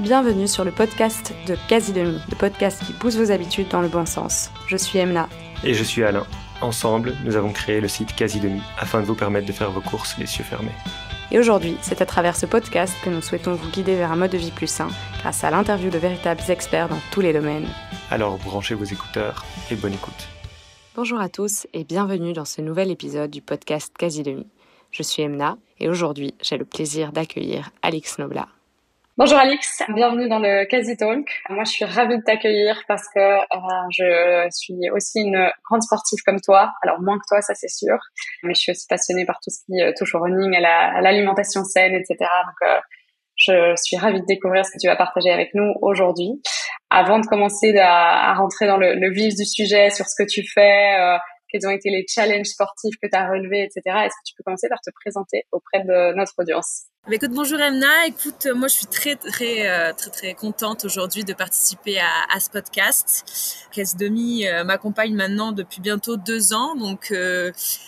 Bienvenue sur le podcast de Quasi Demi, le podcast qui pousse vos habitudes dans le bon sens. Je suis Emna. Et je suis Alain. Ensemble, nous avons créé le site Quasi Demi afin de vous permettre de faire vos courses les yeux fermés. Et aujourd'hui, c'est à travers ce podcast que nous souhaitons vous guider vers un mode de vie plus sain, grâce à l'interview de véritables experts dans tous les domaines. Alors branchez vos écouteurs et bonne écoute. Bonjour à tous et bienvenue dans ce nouvel épisode du podcast Quasi Demi. Je suis Emna et aujourd'hui, j'ai le plaisir d'accueillir Alix Noblat. Bonjour Alix, bienvenue dans le Quasi Talk. Moi, je suis ravie de t'accueillir parce que je suis aussi une grande sportive comme toi. Alors moins que toi, ça c'est sûr, mais je suis aussi passionnée par tout ce qui touche au running, à l'alimentation saine, etc. Donc, je suis ravie de découvrir ce que tu vas partager avec nous aujourd'hui. Avant de commencer à rentrer dans le vif du sujet sur ce que tu fais, quels ont été les challenges sportifs que tu as relevés, etc. Est-ce que tu peux commencer par te présenter auprès de notre audience? Écoute, bonjour Emna. Écoute, moi je suis très contente aujourd'hui de participer à ce podcast. Quasi Demi m'accompagne maintenant depuis bientôt 2 ans, donc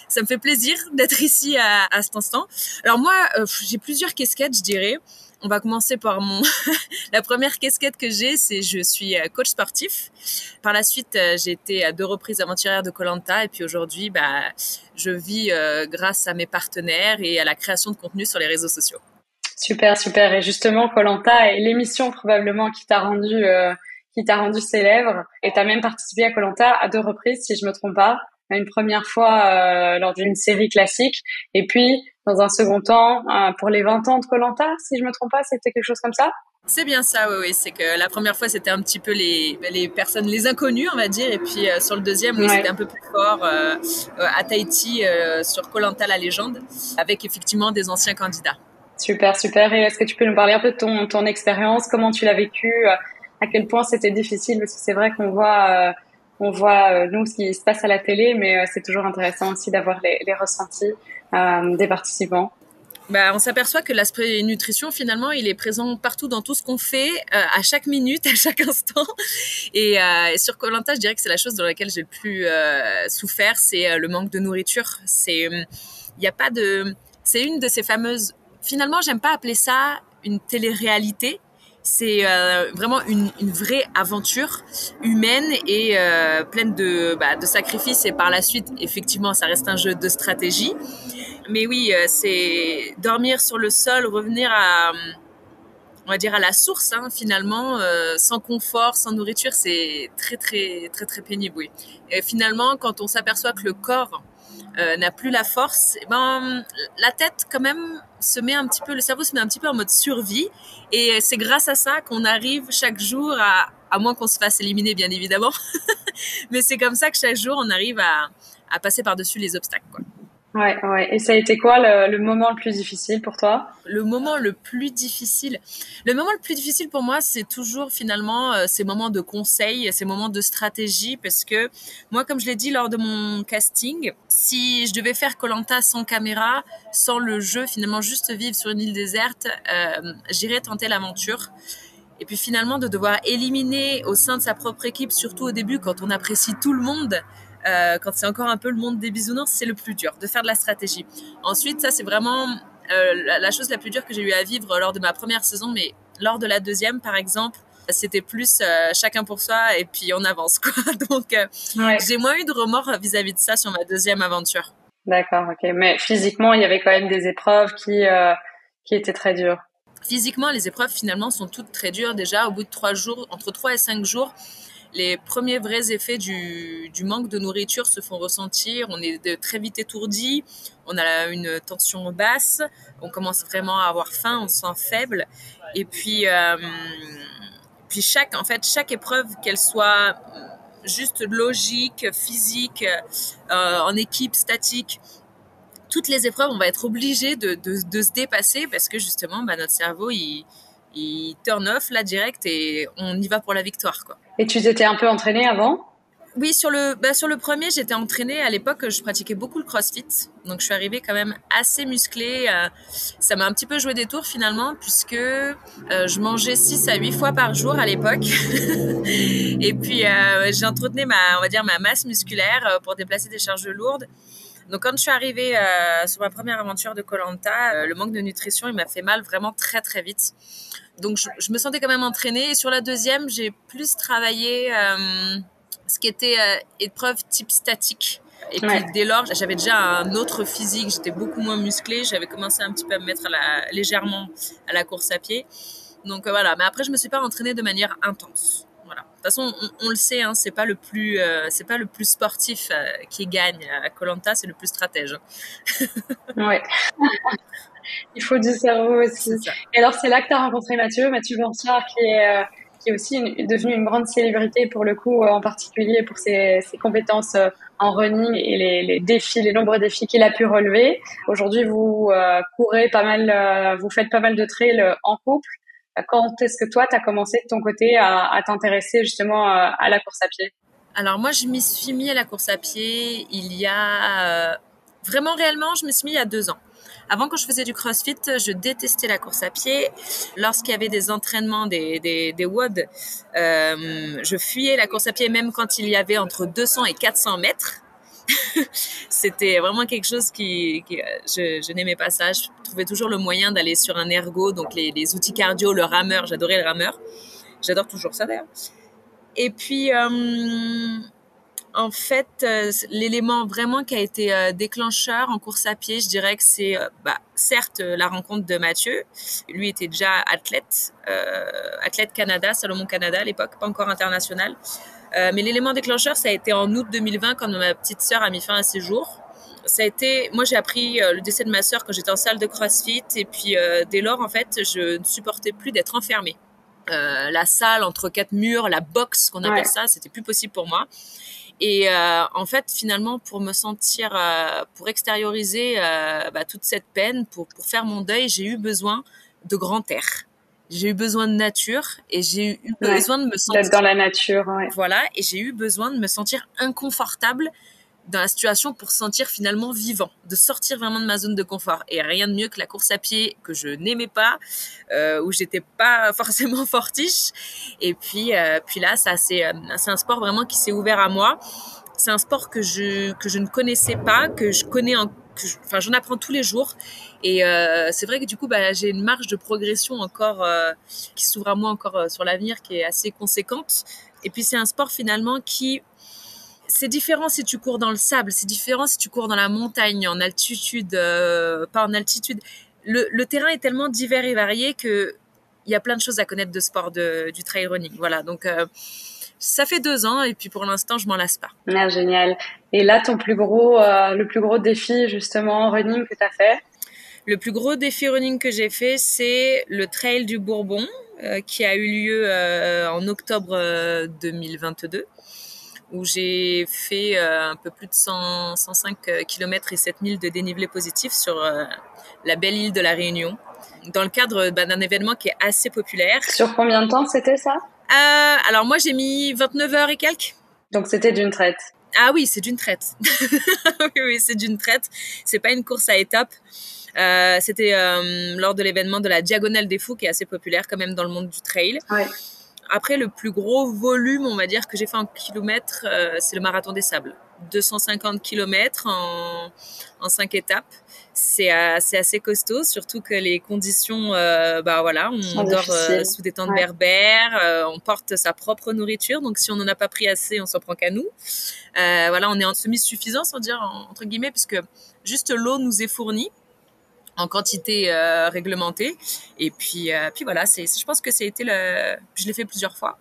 ça me fait plaisir d'être ici à cet instant. Alors moi, j'ai plusieurs casquettes, je dirais. On va commencer par la première casquette que j'ai, c'est je suis coach sportif. Par la suite, j'ai été à 2 reprises aventurière de Koh-Lanta et puis aujourd'hui, je vis grâce à mes partenaires et à la création de contenu sur les réseaux sociaux. Super. Et justement, Koh-Lanta est l'émission probablement qui t'a rendu célèbre. Et t'as même participé à Koh-Lanta à 2 reprises, si je me trompe pas. Une première fois lors d'une série classique, et puis dans un second temps pour les 20 ans de Koh-Lanta, si je me trompe pas, c'était quelque chose comme ça. C'est bien ça, oui. C'est que la première fois, c'était un petit peu les personnes, les inconnus, on va dire. Et puis, sur le deuxième, oui, c'était un peu plus fort à Tahiti, sur Koh-Lanta, la légende, avec effectivement des anciens candidats. Super. Et est-ce que tu peux nous parler un peu de ton expérience, comment tu l'as vécu, à quel point c'était difficile, parce que c'est vrai qu'on voit nous ce qui se passe à la télé, mais c'est toujours intéressant aussi d'avoir les ressentis des participants. On s'aperçoit que l'aspect nutrition, finalement, il est présent partout dans tout ce qu'on fait, à chaque minute, à chaque instant. Et sur Koh-Lanta, je dirais que c'est la chose dans laquelle j'ai le plus souffert, c'est le manque de nourriture. C'est une de ces fameuses. Finalement, j'aime pas appeler ça une télé-réalité. C'est vraiment une vraie aventure humaine et pleine de sacrifices, et par la suite, effectivement, ça reste un jeu de stratégie. Mais oui, c'est dormir sur le sol, revenir on va dire à la source, finalement, sans confort, sans nourriture, c'est très pénible, oui. Et finalement, quand on s'aperçoit que le corps n'a plus la force, la tête quand même le cerveau se met un petit peu en mode survie, et c'est grâce à ça qu'on arrive chaque jour à moins qu'on se fasse éliminer, bien évidemment, mais c'est comme ça que chaque jour on arrive à passer par-dessus les obstacles, quoi. Ouais. Et ça a été quoi le moment le plus difficile pour toi? Le moment le plus difficile pour moi, c'est toujours finalement ces moments de conseil, ces moments de stratégie, parce que moi, comme je l'ai dit lors de mon casting, si je devais faire Koh-Lanta sans caméra, sans le jeu, finalement juste vivre sur une île déserte, j'irais tenter l'aventure. Et puis finalement, de devoir éliminer au sein de sa propre équipe, surtout au début, quand on apprécie tout le monde, quand c'est encore un peu le monde des bisounours, c'est le plus dur, de faire de la stratégie. Ensuite, ça c'est vraiment la chose la plus dure que j'ai eu à vivre lors de ma première saison, mais lors de la deuxième, par exemple, c'était plus chacun pour soi et puis on avance, quoi. Donc, j'ai moins eu de remords vis-à-vis de ça sur ma deuxième aventure. D'accord, ok. Mais physiquement, il y avait quand même des épreuves qui étaient très dures. Physiquement, les épreuves finalement sont toutes très dures. Déjà, au bout de 3 jours, entre 3 et 5 jours, les premiers vrais effets du manque de nourriture se font ressentir. On est très vite étourdi, on a une tension basse, on commence vraiment à avoir faim, on se sent faible. Et puis chaque épreuve, qu'elle soit juste logique, physique, en équipe, statique, toutes les épreuves, on va être obligé de se dépasser, parce que justement, notre cerveau, il turn off là direct et on y va pour la victoire, quoi. Et tu t'étais un peu entraînée avant? Oui, sur le premier, j'étais entraînée. À l'époque, je pratiquais beaucoup le crossfit. Donc, je suis arrivée quand même assez musclée. Ça m'a un petit peu joué des tours finalement, puisque je mangeais 6 à 8 fois par jour à l'époque. Et puis, j'entretenais ma masse musculaire pour déplacer des charges lourdes. Donc quand je suis arrivée sur ma première aventure de Koh-Lanta, le manque de nutrition, il m'a fait mal vraiment très très vite. Donc je me sentais quand même entraînée. Et sur la deuxième, j'ai plus travaillé ce qui était épreuve type statique. Et puis dès lors, j'avais déjà un autre physique, j'étais beaucoup moins musclée. J'avais commencé un petit peu à me mettre légèrement à la course à pied. Donc voilà, mais après je me suis pas entraînée de manière intense. Voilà. De toute façon, on le sait, hein, c'est pas le plus sportif qui gagne à Koh-Lanta, c'est le plus stratège. Ouais. Il faut du cerveau aussi. Et alors c'est là que tu as rencontré Mathieu Blanchard, qui est aussi devenu une grande célébrité pour le coup, en particulier pour ses compétences en running et les nombreux défis qu'il a pu relever. Aujourd'hui, vous courez pas mal, vous faites pas mal de trails en couple. Quand est-ce que toi, tu as commencé de ton côté à t'intéresser justement à la course à pied? Alors moi, je m'y suis mis à la course à pied il y a... vraiment, réellement, je me suis mis il y a 2 ans. Avant, quand je faisais du crossfit, je détestais la course à pied. Lorsqu'il y avait des entraînements, des WOD, je fuyais la course à pied même quand il y avait entre 200 et 400 mètres. C'était vraiment quelque chose je n'aimais pas ça. Je trouvais toujours le moyen d'aller sur un ergo, donc les outils cardio, le rameur. J'adorais le rameur. J'adore toujours ça d'ailleurs. Et puis, en fait, l'élément vraiment qui a été déclencheur en course à pied, je dirais que c'est certes la rencontre de Mathieu. Lui était déjà athlète Canada, Salomon Canada à l'époque, pas encore international. Mais l'élément déclencheur, ça a été en août 2020 quand ma petite sœur a mis fin à ses jours. Moi j'ai appris le décès de ma sœur quand j'étais en salle de CrossFit et puis dès lors en fait je ne supportais plus d'être enfermée. La salle entre 4 murs, la boxe qu'on appelle ça, c'était plus possible pour moi. Et en fait, finalement, pour me sentir, pour extérioriser toute cette peine, pour faire mon deuil, j'ai eu besoin de grand air. J'ai eu besoin de nature et j'ai eu besoin de me sentir... D'être dans la nature, Voilà, et j'ai eu besoin de me sentir inconfortable dans la situation pour sentir finalement vivant, de sortir vraiment de ma zone de confort. Et rien de mieux que la course à pied que je n'aimais pas, où j'étais pas forcément fortiche. Et puis là, c'est un sport vraiment qui s'est ouvert à moi. C'est un sport que je ne connaissais pas, que je connais, j'en apprends tous les jours. Et c'est vrai que du coup, j'ai une marge de progression encore qui s'ouvre à moi encore sur l'avenir, qui est assez conséquente. Et puis c'est un sport finalement qui... C'est différent si tu cours dans le sable, c'est différent si tu cours dans la montagne, en altitude, pas en altitude. Le terrain est tellement divers et varié qu'il y a plein de choses à connaître de sport du trail running. Voilà, donc ça fait 2 ans et puis pour l'instant, je m'en lasse pas. Ah, génial. Et là, le plus gros défi justement running que tu as fait? Le plus gros défi running que j'ai fait, c'est le Trail du Bourbon qui a eu lieu en octobre 2022. Où j'ai fait un peu plus de 105 km et 7000 de dénivelé positif sur la belle île de la Réunion, dans le cadre d'un événement qui est assez populaire. Sur combien de temps c'était ça? Alors moi, j'ai mis 29 heures et quelques. Donc c'était d'une traite? Ah oui, c'est d'une traite. oui, c'est d'une traite. C'est pas une course à étapes. C'était lors de l'événement de la Diagonale des Fous, qui est assez populaire quand même dans le monde du trail. Ouais. Après, le plus gros volume, on va dire, que j'ai fait en kilomètres, c'est le Marathon des Sables. 250 kilomètres en 5 étapes. C'est assez costaud, surtout que les conditions, on dort sous des tentes berbères, on porte sa propre nourriture, donc si on n'en a pas pris assez, on s'en prend qu'à nous. On est en semi-suffisance, on va dire, entre guillemets, puisque juste l'eau nous est fournie en quantité réglementée. Et puis voilà, je pense que je l'ai fait plusieurs fois.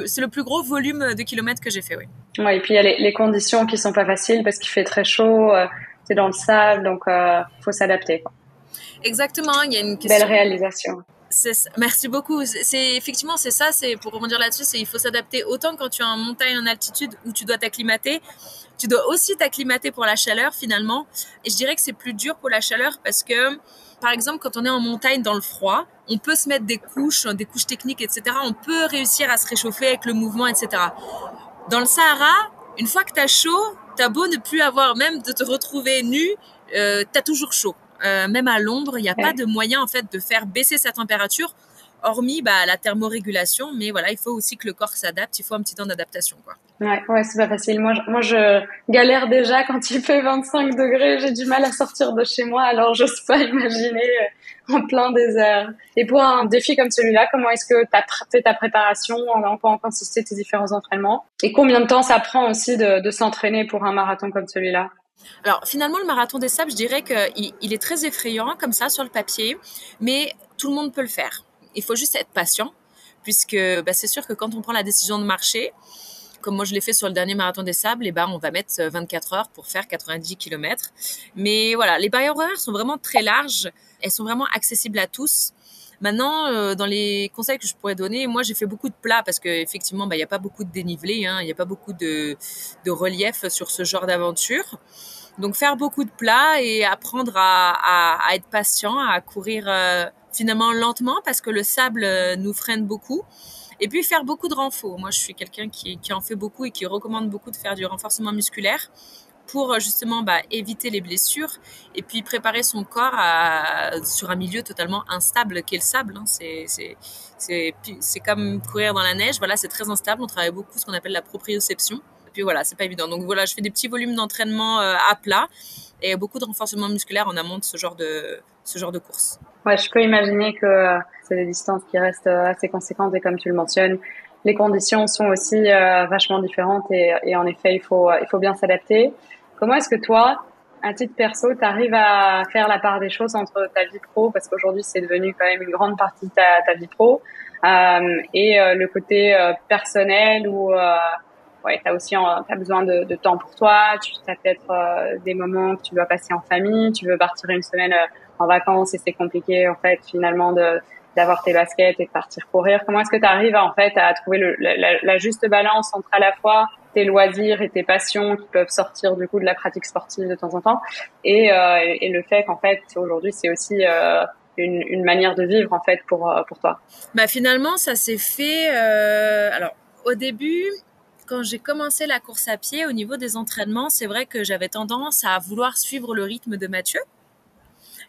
C'est le plus gros volume de kilomètres que j'ai fait, oui. Ouais, et puis il y a les conditions qui sont pas faciles parce qu'il fait très chaud, c'est dans le sable, donc faut s'adapter, quoi. Exactement, il y a une question. Belle réalisation. Merci beaucoup. Effectivement, c'est ça. C'est pour rebondir là-dessus, il faut s'adapter autant quand tu es en montagne, en altitude, où tu dois t'acclimater. Tu dois aussi t'acclimater pour la chaleur finalement. Et je dirais que c'est plus dur pour la chaleur parce que, par exemple, quand on est en montagne dans le froid, on peut se mettre des couches techniques, etc. On peut réussir à se réchauffer avec le mouvement, etc. Dans le Sahara, une fois que t'as chaud, t'as beau ne plus avoir, même de te retrouver nu, t'as toujours chaud. Même à l'ombre, il n'y a pas de moyen en fait de faire baisser sa température hormis la thermorégulation, mais voilà, il faut aussi que le corps s'adapte, il faut un petit temps d'adaptation, quoi. Ouais, c'est pas facile. Moi, je galère déjà quand il fait 25 degrés. J'ai du mal à sortir de chez moi, alors j'ose pas imaginer en plein désert. Et pour un défi comme celui-là, comment est-ce que t'as fait ta préparation? En quoi ont consisté tes différents entraînements? Et combien de temps ça prend aussi de s'entraîner pour un marathon comme celui-là? Alors finalement, le marathon des sables, je dirais qu'il est très effrayant comme ça sur le papier, mais tout le monde peut le faire. Il faut juste être patient, puisque c'est sûr que quand on prend la décision de marcher, comme moi je l'ai fait sur le dernier marathon des sables, on va mettre 24 heures pour faire 90 km. Mais voilà, les barrières horaires sont vraiment très larges, elles sont vraiment accessibles à tous. Maintenant, dans les conseils que je pourrais donner, moi j'ai fait beaucoup de plats parce qu'effectivement, il n'y a pas beaucoup de dénivelé, il n'y a pas beaucoup de relief sur ce genre d'aventure. Donc faire beaucoup de plats et apprendre à être patient, à courir finalement lentement parce que le sable nous freine beaucoup. Et puis faire beaucoup de renfort. Moi, je suis quelqu'un qui en fait beaucoup et qui recommande beaucoup de faire du renforcement musculaire pour justement éviter les blessures et puis préparer son corps sur un milieu totalement instable qu'est le sable. C'est comme courir dans la neige. Voilà, c'est très instable. On travaille beaucoup ce qu'on appelle la proprioception. Et puis voilà, c'est pas évident. Donc voilà, je fais des petits volumes d'entraînement à plat et beaucoup de renforcement musculaire en amont de ce genre de course. Ouais, je peux imaginer que c'est des distances qui restent assez conséquentes et comme tu le mentionnes, les conditions sont aussi vachement différentes et en effet, il faut bien s'adapter. Comment est-ce que toi, à titre perso, tu arrives à faire la part des choses entre ta vie pro, parce qu'aujourd'hui c'est devenu quand même une grande partie de ta vie pro, et le côté personnel où t'as aussi t'as besoin de temps pour toi, t'as peut-être des moments que tu dois passer en famille, tu veux partir une semaine en vacances et c'est compliqué en fait finalement d'avoir tes baskets et de partir courir. Comment est-ce que tu arrives à trouver la juste balance entre à la fois tes loisirs et tes passions qui peuvent sortir du coup de la pratique sportive de temps en temps et le fait qu'en fait aujourd'hui c'est aussi une manière de vivre en fait pour toi? Finalement ça s'est fait alors au début quand j'ai commencé la course à pied au niveau des entraînements, c'est vrai que j'avais tendance à vouloir suivre le rythme de Mathieu,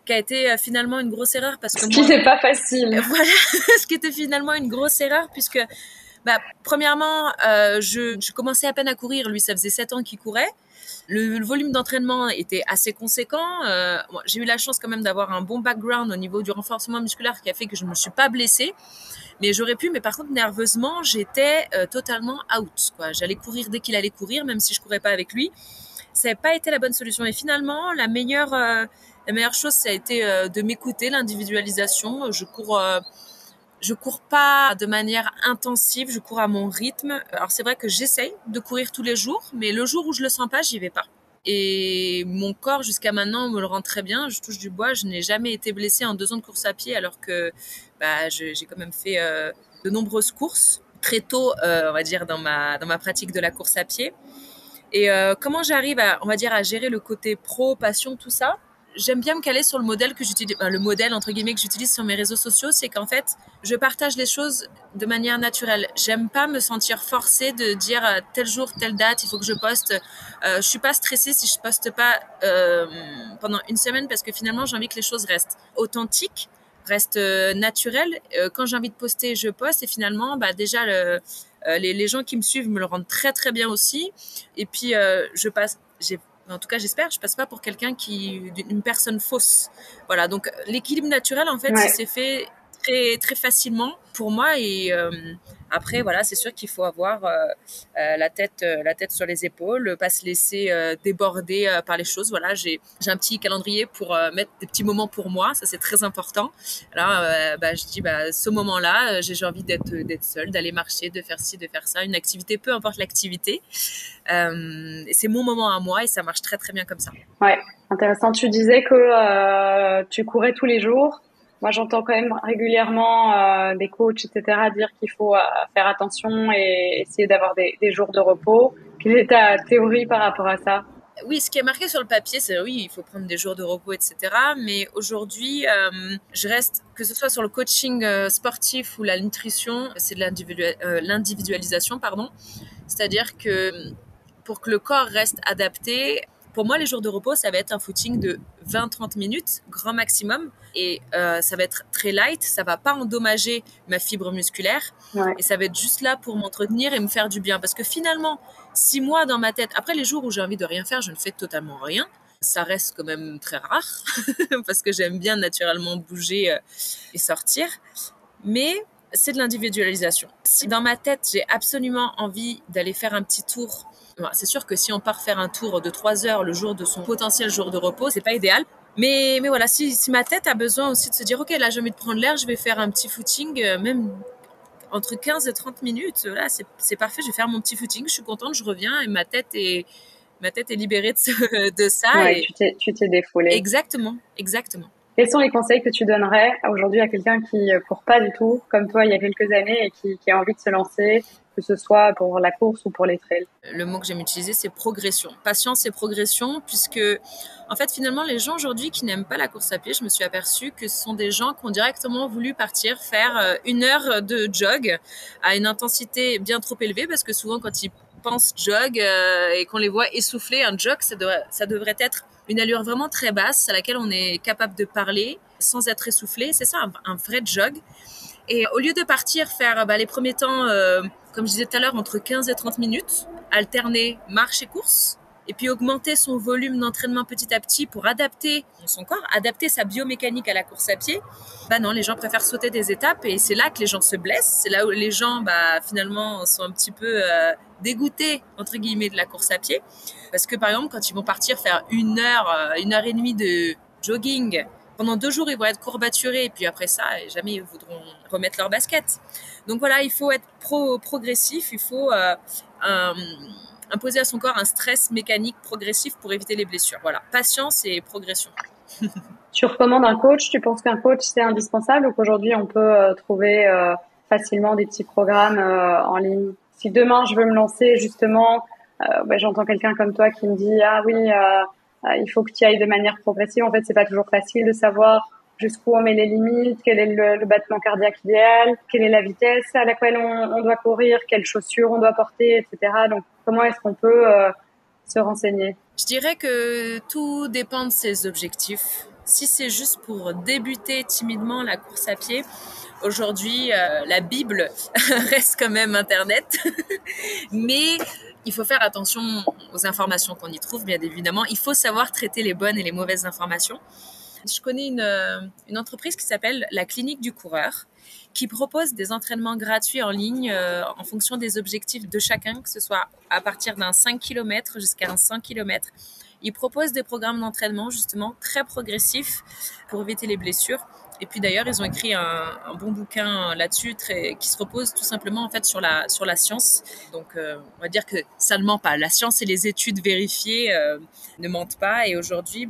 qui a été finalement une grosse erreur parce que ce qui n'est pas facile. Voilà, ce qui était finalement une grosse erreur puisque premièrement, je commençais à peine à courir. Lui, ça faisait 7 ans qu'il courait. Le volume d'entraînement était assez conséquent. J'ai eu la chance quand même d'avoir un bon background au niveau du renforcement musculaire qui a fait que je ne me suis pas blessée. Mais j'aurais pu, mais par contre, nerveusement, j'étais totalement out, quoi. J'allais courir dès qu'il allait courir, même si je courais pas avec lui. Ça n'a pas été la bonne solution. Et finalement, la meilleure chose, ça a été de m'écouter, l'individualisation. Je cours pas de manière intensive, je cours à mon rythme. Alors c'est vrai que j'essaye de courir tous les jours, mais le jour où je le sens pas, j'y vais pas. Et mon corps jusqu'à maintenant me le rend très bien. Je touche du bois, je n'ai jamais été blessée en 2 ans de course à pied, alors que j'ai quand même fait de nombreuses courses très tôt, on va dire dans ma pratique de la course à pied. Et comment j'arrive à gérer le côté pro, passion, tout ça? J'aime bien me caler sur le modèle que j'utilise, le modèle entre guillemets que j'utilise sur mes réseaux sociaux, c'est qu'en fait, je partage les choses de manière naturelle. J'aime pas me sentir forcée de dire tel jour, telle date, il faut que je poste. Je suis pas stressée si je poste pas pendant une semaine parce que finalement, j'ai envie que les choses restent authentiques, restent naturelles. Quand j'ai envie de poster, je poste et finalement, déjà les gens qui me suivent me le rendent très très bien aussi. Et puis en tout cas, j'espère, je passe pas pour une personne fausse. Voilà, donc l'équilibre naturel, en fait, ça s'est fait très très facilement pour moi. Et après, voilà, c'est sûr qu'il faut avoir la tête sur les épaules, pas se laisser déborder par les choses. Voilà, j'ai un petit calendrier pour mettre des petits moments pour moi, ça c'est très important. Alors, je dis, ce moment-là, j'ai envie d'être seule, d'aller marcher, de faire ci, de faire ça, une activité, peu importe l'activité. Et c'est mon moment à moi et ça marche très très bien comme ça. Ouais, intéressant. Tu disais que tu courais tous les jours. Moi, j'entends quand même régulièrement des coachs, etc., dire qu'il faut faire attention et essayer d'avoir des jours de repos. Quelle est ta théorie par rapport à ça? Oui, ce qui est marqué sur le papier, c'est oui, il faut prendre des jours de repos, etc. Mais aujourd'hui, je reste, que ce soit sur le coaching sportif ou la nutrition, c'est de l'individualisation, pardon. C'est-à-dire que pour que le corps reste adapté, Pour moi, les jours de repos, ça va être un footing de 20-30 minutes, grand maximum. Et ça va être très light, ça va pas endommager ma fibre musculaire. Ouais. Et ça va être juste là pour m'entretenir et me faire du bien. Parce que finalement, si moi, dans ma tête, après les jours où j'ai envie de rien faire, je ne fais totalement rien. Ça reste quand même très rare parce que j'aime bien naturellement bouger et sortir. Mais c'est de l'individualisation. Si dans ma tête, j'ai absolument envie d'aller faire un petit tour, c'est sûr que si on part faire un tour de 3 heures le jour de son potentiel jour de repos, c'est pas idéal. Mais voilà, si ma tête a besoin aussi de se dire, ok, là j'ai envie de prendre l'air, je vais faire un petit footing, même entre 15 et 30 minutes, là c'est parfait, je vais faire mon petit footing, je suis contente, je reviens et ma tête est libérée de ça. Ouais, et tu t'es défoulée. Exactement. Quels sont les conseils que tu donnerais aujourd'hui à quelqu'un qui court pas du tout, comme toi il y a quelques années, et qui a envie de se lancer, que ce soit pour la course ou pour les trails? Le mot que j'aime utiliser, c'est progression. Patience et progression, puisque, en fait, finalement, les gens aujourd'hui qui n'aiment pas la course à pied, je me suis aperçue que ce sont des gens qui ont directement voulu partir faire 1 heure de jog à une intensité bien trop élevée, parce que souvent, quand ils pensent jog et qu'on les voit essoufflés, un jog, ça devrait être une allure vraiment très basse à laquelle on est capable de parler sans être essoufflé. C'est ça, un vrai jog. Et au lieu de partir faire les premiers temps, comme je disais tout à l'heure, entre 15 et 30 minutes, alterner marche et course, et puis augmenter son volume d'entraînement petit à petit pour adapter son corps, adapter sa biomécanique à la course à pied, non, les gens préfèrent sauter des étapes et c'est là que les gens se blessent. C'est là où les gens, finalement, sont un petit peu dégoûtés, entre guillemets, de la course à pied. Parce que, par exemple, quand ils vont partir faire 1 heure et demie de jogging, pendant 2 jours, ils vont être courbaturés et puis après ça, jamais ils voudront remettre leur basket. Donc voilà, il faut être progressif, il faut imposer à son corps un stress mécanique progressif pour éviter les blessures. Voilà, patience et progression. Tu recommandes un coach? Tu penses qu'un coach c'est indispensable ou qu'aujourd'hui on peut trouver facilement des petits programmes en ligne? Si demain je veux me lancer justement, j'entends quelqu'un comme toi qui me dit ah oui, il faut que tu y ailles de manière progressive. En fait, c'est pas toujours facile de savoir jusqu'où on met les limites, quel est le battement cardiaque idéal, quelle est la vitesse à laquelle on doit courir, quelles chaussures on doit porter, etc. Donc, comment est-ce qu'on peut se renseigner? Je dirais que tout dépend de ses objectifs. Si c'est juste pour débuter timidement la course à pied, aujourd'hui, la Bible reste quand même Internet. Mais il faut faire attention aux informations qu'on y trouve, bien évidemment. Il faut savoir traiter les bonnes et les mauvaises informations. Je connais une entreprise qui s'appelle la Clinique du Coureur, qui propose des entraînements gratuits en ligne en fonction des objectifs de chacun, que ce soit à partir d'un 5 km jusqu'à un 100 km. Ils proposent des programmes d'entraînement justement très progressifs pour éviter les blessures. Et puis d'ailleurs, ils ont écrit un bon bouquin là-dessus qui se repose tout simplement en fait sur la science. Donc on va dire que ça ne ment pas. La science et les études vérifiées ne mentent pas. Et aujourd'hui,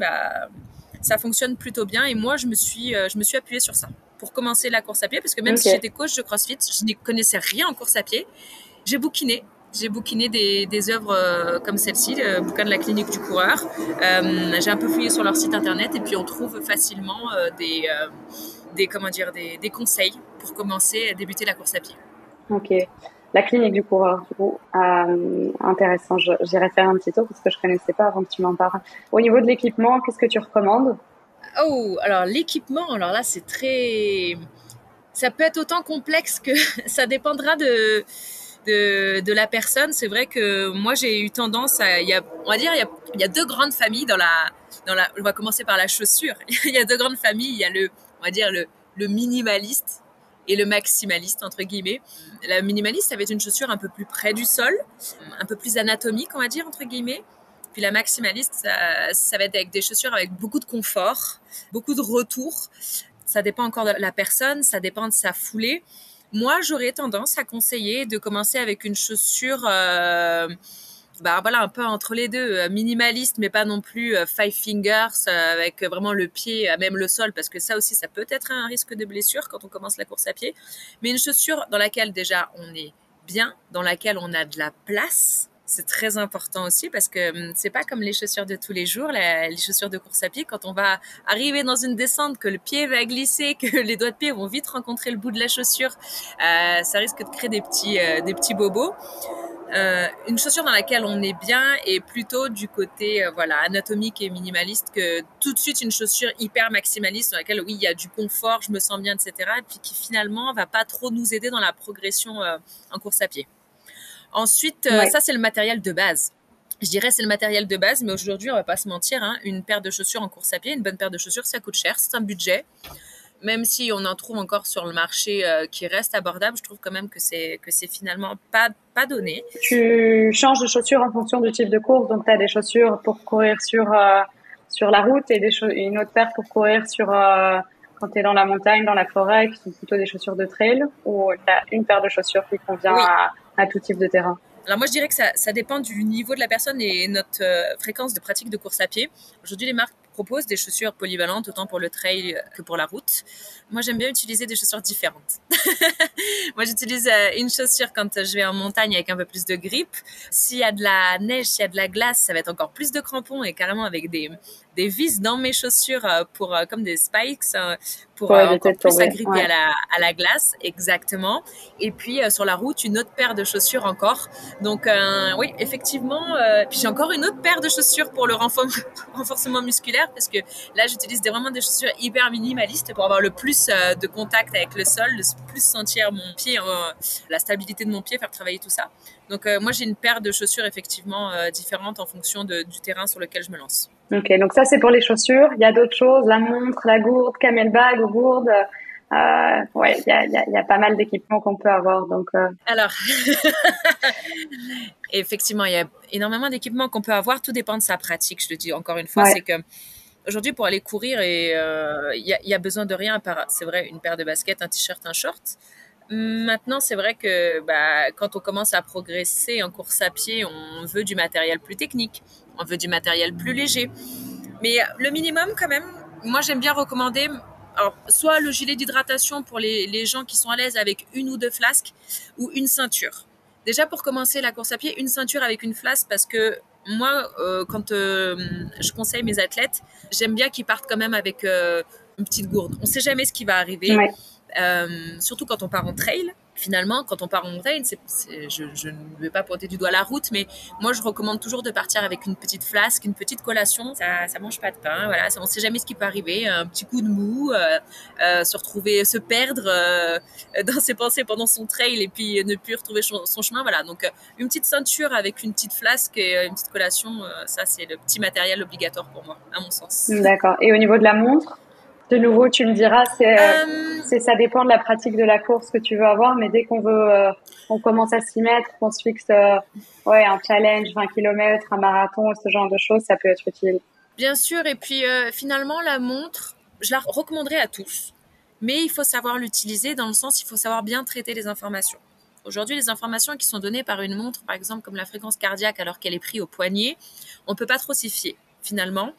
ça fonctionne plutôt bien. Et moi, je me suis appuyée sur ça pour commencer la course à pied, parce que même si j'étais coach de CrossFit, je n'y connaissais rien en course à pied. J'ai bouquiné des œuvres comme celle-ci, le bouquin de la Clinique du Coureur. J'ai un peu fouillé sur leur site internet et puis on trouve facilement des conseils pour commencer à débuter la course à pied. Ok. La Clinique du Coureur, du coup, intéressant. J'irai faire un petit tour parce que je connaissais pas avant que tu m'en parles. Au niveau de l'équipement, qu'est-ce que tu recommandes? Oh, alors l'équipement, alors là c'est ça peut être autant complexe que ça dépendra de la personne. C'est vrai que moi j'ai eu tendance il y a 2 grandes familles on va commencer par la chaussure. Il y a 2 grandes familles, il y a le minimaliste et le maximaliste, entre guillemets. La minimaliste, ça va être une chaussure un peu plus près du sol, un peu plus anatomique, on va dire, entre guillemets. Puis la maximaliste, ça va être avec des chaussures avec beaucoup de confort, beaucoup de retour. Ça dépend encore de la personne, ça dépend de sa foulée. Moi, j'aurais tendance à conseiller de commencer avec une chaussure un peu entre les deux, minimaliste, mais pas non plus five fingers, avec vraiment le pied à même le sol, parce que ça aussi, ça peut être un risque de blessure quand on commence la course à pied. Mais une chaussure dans laquelle déjà on est bien, dans laquelle on a de la place. C'est très important aussi parce que c'est pas comme les chaussures de tous les jours, les chaussures de course à pied. Quand on va arriver dans une descente, que le pied va glisser, que les doigts de pied vont vite rencontrer le bout de la chaussure, ça risque de créer des petits bobos. Une chaussure dans laquelle on est bien est plutôt du côté anatomique et minimaliste que tout de suite une chaussure hyper maximaliste dans laquelle oui il y a du confort, je me sens bien, etc. Et puis qui finalement va pas trop nous aider dans la progression en course à pied. Ensuite, ça c'est le matériel de base. Je dirais c'est le matériel de base, mais aujourd'hui on va pas se mentir, hein, une paire de chaussures en course à pied, une bonne paire de chaussures, ça coûte cher, c'est un budget. Même si on en trouve encore sur le marché qui reste abordable, je trouve quand même que c'est finalement pas donné. Tu changes de chaussures en fonction du type de course, donc tu as des chaussures pour courir sur la route et une autre paire pour courir quand tu es dans la montagne, dans la forêt, qui sont plutôt des chaussures de trail, ou tu as une paire de chaussures qui convient à tout type de terrain. Alors moi je dirais que ça dépend du niveau de la personne et notre fréquence de pratique de course à pied. Aujourd'hui les marques proposent des chaussures polyvalentes autant pour le trail que pour la route. Moi j'aime bien utiliser des chaussures différentes. Moi j'utilise une chaussure quand je vais en montagne avec un peu plus de grip. S'il y a de la neige, s'il y a de la glace, ça va être encore plus de crampons et carrément avec des vis dans mes chaussures comme des spikes pour encore plus agripper à la glace, exactement. Et puis sur la route, une autre paire de chaussures encore. Donc oui, effectivement. Puis j'ai encore une autre paire de chaussures pour le renforcement musculaire parce que là, j'utilise vraiment des chaussures hyper minimalistes pour avoir le plus de contact avec le sol, le plus sentir mon pied, la stabilité de mon pied, faire travailler tout ça. Donc moi, j'ai une paire de chaussures effectivement différentes en fonction du terrain sur lequel je me lance. Ok, donc ça c'est pour les chaussures. Il y a d'autres choses, la montre, la gourde, camelback, gourde. Il y a pas mal d'équipements qu'on peut avoir. Donc alors, effectivement, il y a énormément d'équipements qu'on peut avoir. Tout dépend de sa pratique. Je le dis encore une fois, c'est que aujourd'hui pour aller courir, il y a besoin de rien à part, c'est vrai, une paire de baskets, un t-shirt, un short. Maintenant, c'est vrai que quand on commence à progresser en course à pied, on veut du matériel plus technique, on veut du matériel plus léger. Mais le minimum, quand même, moi, j'aime bien recommander soit le gilet d'hydratation pour les gens qui sont à l'aise avec une ou deux flasques ou une ceinture. Déjà, pour commencer la course à pied, une ceinture avec une flasque parce que moi, quand je conseille mes athlètes, j'aime bien qu'ils partent quand même avec une petite gourde. On ne sait jamais ce qui va arriver. Ouais. Surtout quand on part en trail. Finalement, quand on part en trail, je ne vais pas pointer du doigt la route, mais moi, je recommande toujours de partir avec une petite flasque, une petite collation. Ça mange pas de pain, voilà. On ne sait jamais ce qui peut arriver. Un petit coup de mou, se perdre dans ses pensées pendant son trail et puis ne plus retrouver son chemin, voilà. Donc, une petite ceinture avec une petite flasque et une petite collation, ça, c'est le petit matériel obligatoire pour moi, à mon sens. D'accord. Et au niveau de la montre? De nouveau, tu me diras, ça dépend de la pratique de la course que tu veux avoir, mais dès qu'on commence à s'y mettre, qu'on se fixe, un challenge, 20 km, un marathon, ce genre de choses, ça peut être utile. Bien sûr, et puis finalement, la montre, je la recommanderais à tous, mais il faut savoir l'utiliser dans le sens, il faut savoir bien traiter les informations. Aujourd'hui, les informations qui sont données par une montre, par exemple comme la fréquence cardiaque alors qu'elle est prise au poignet, on ne peut pas trop s'y fier finalement.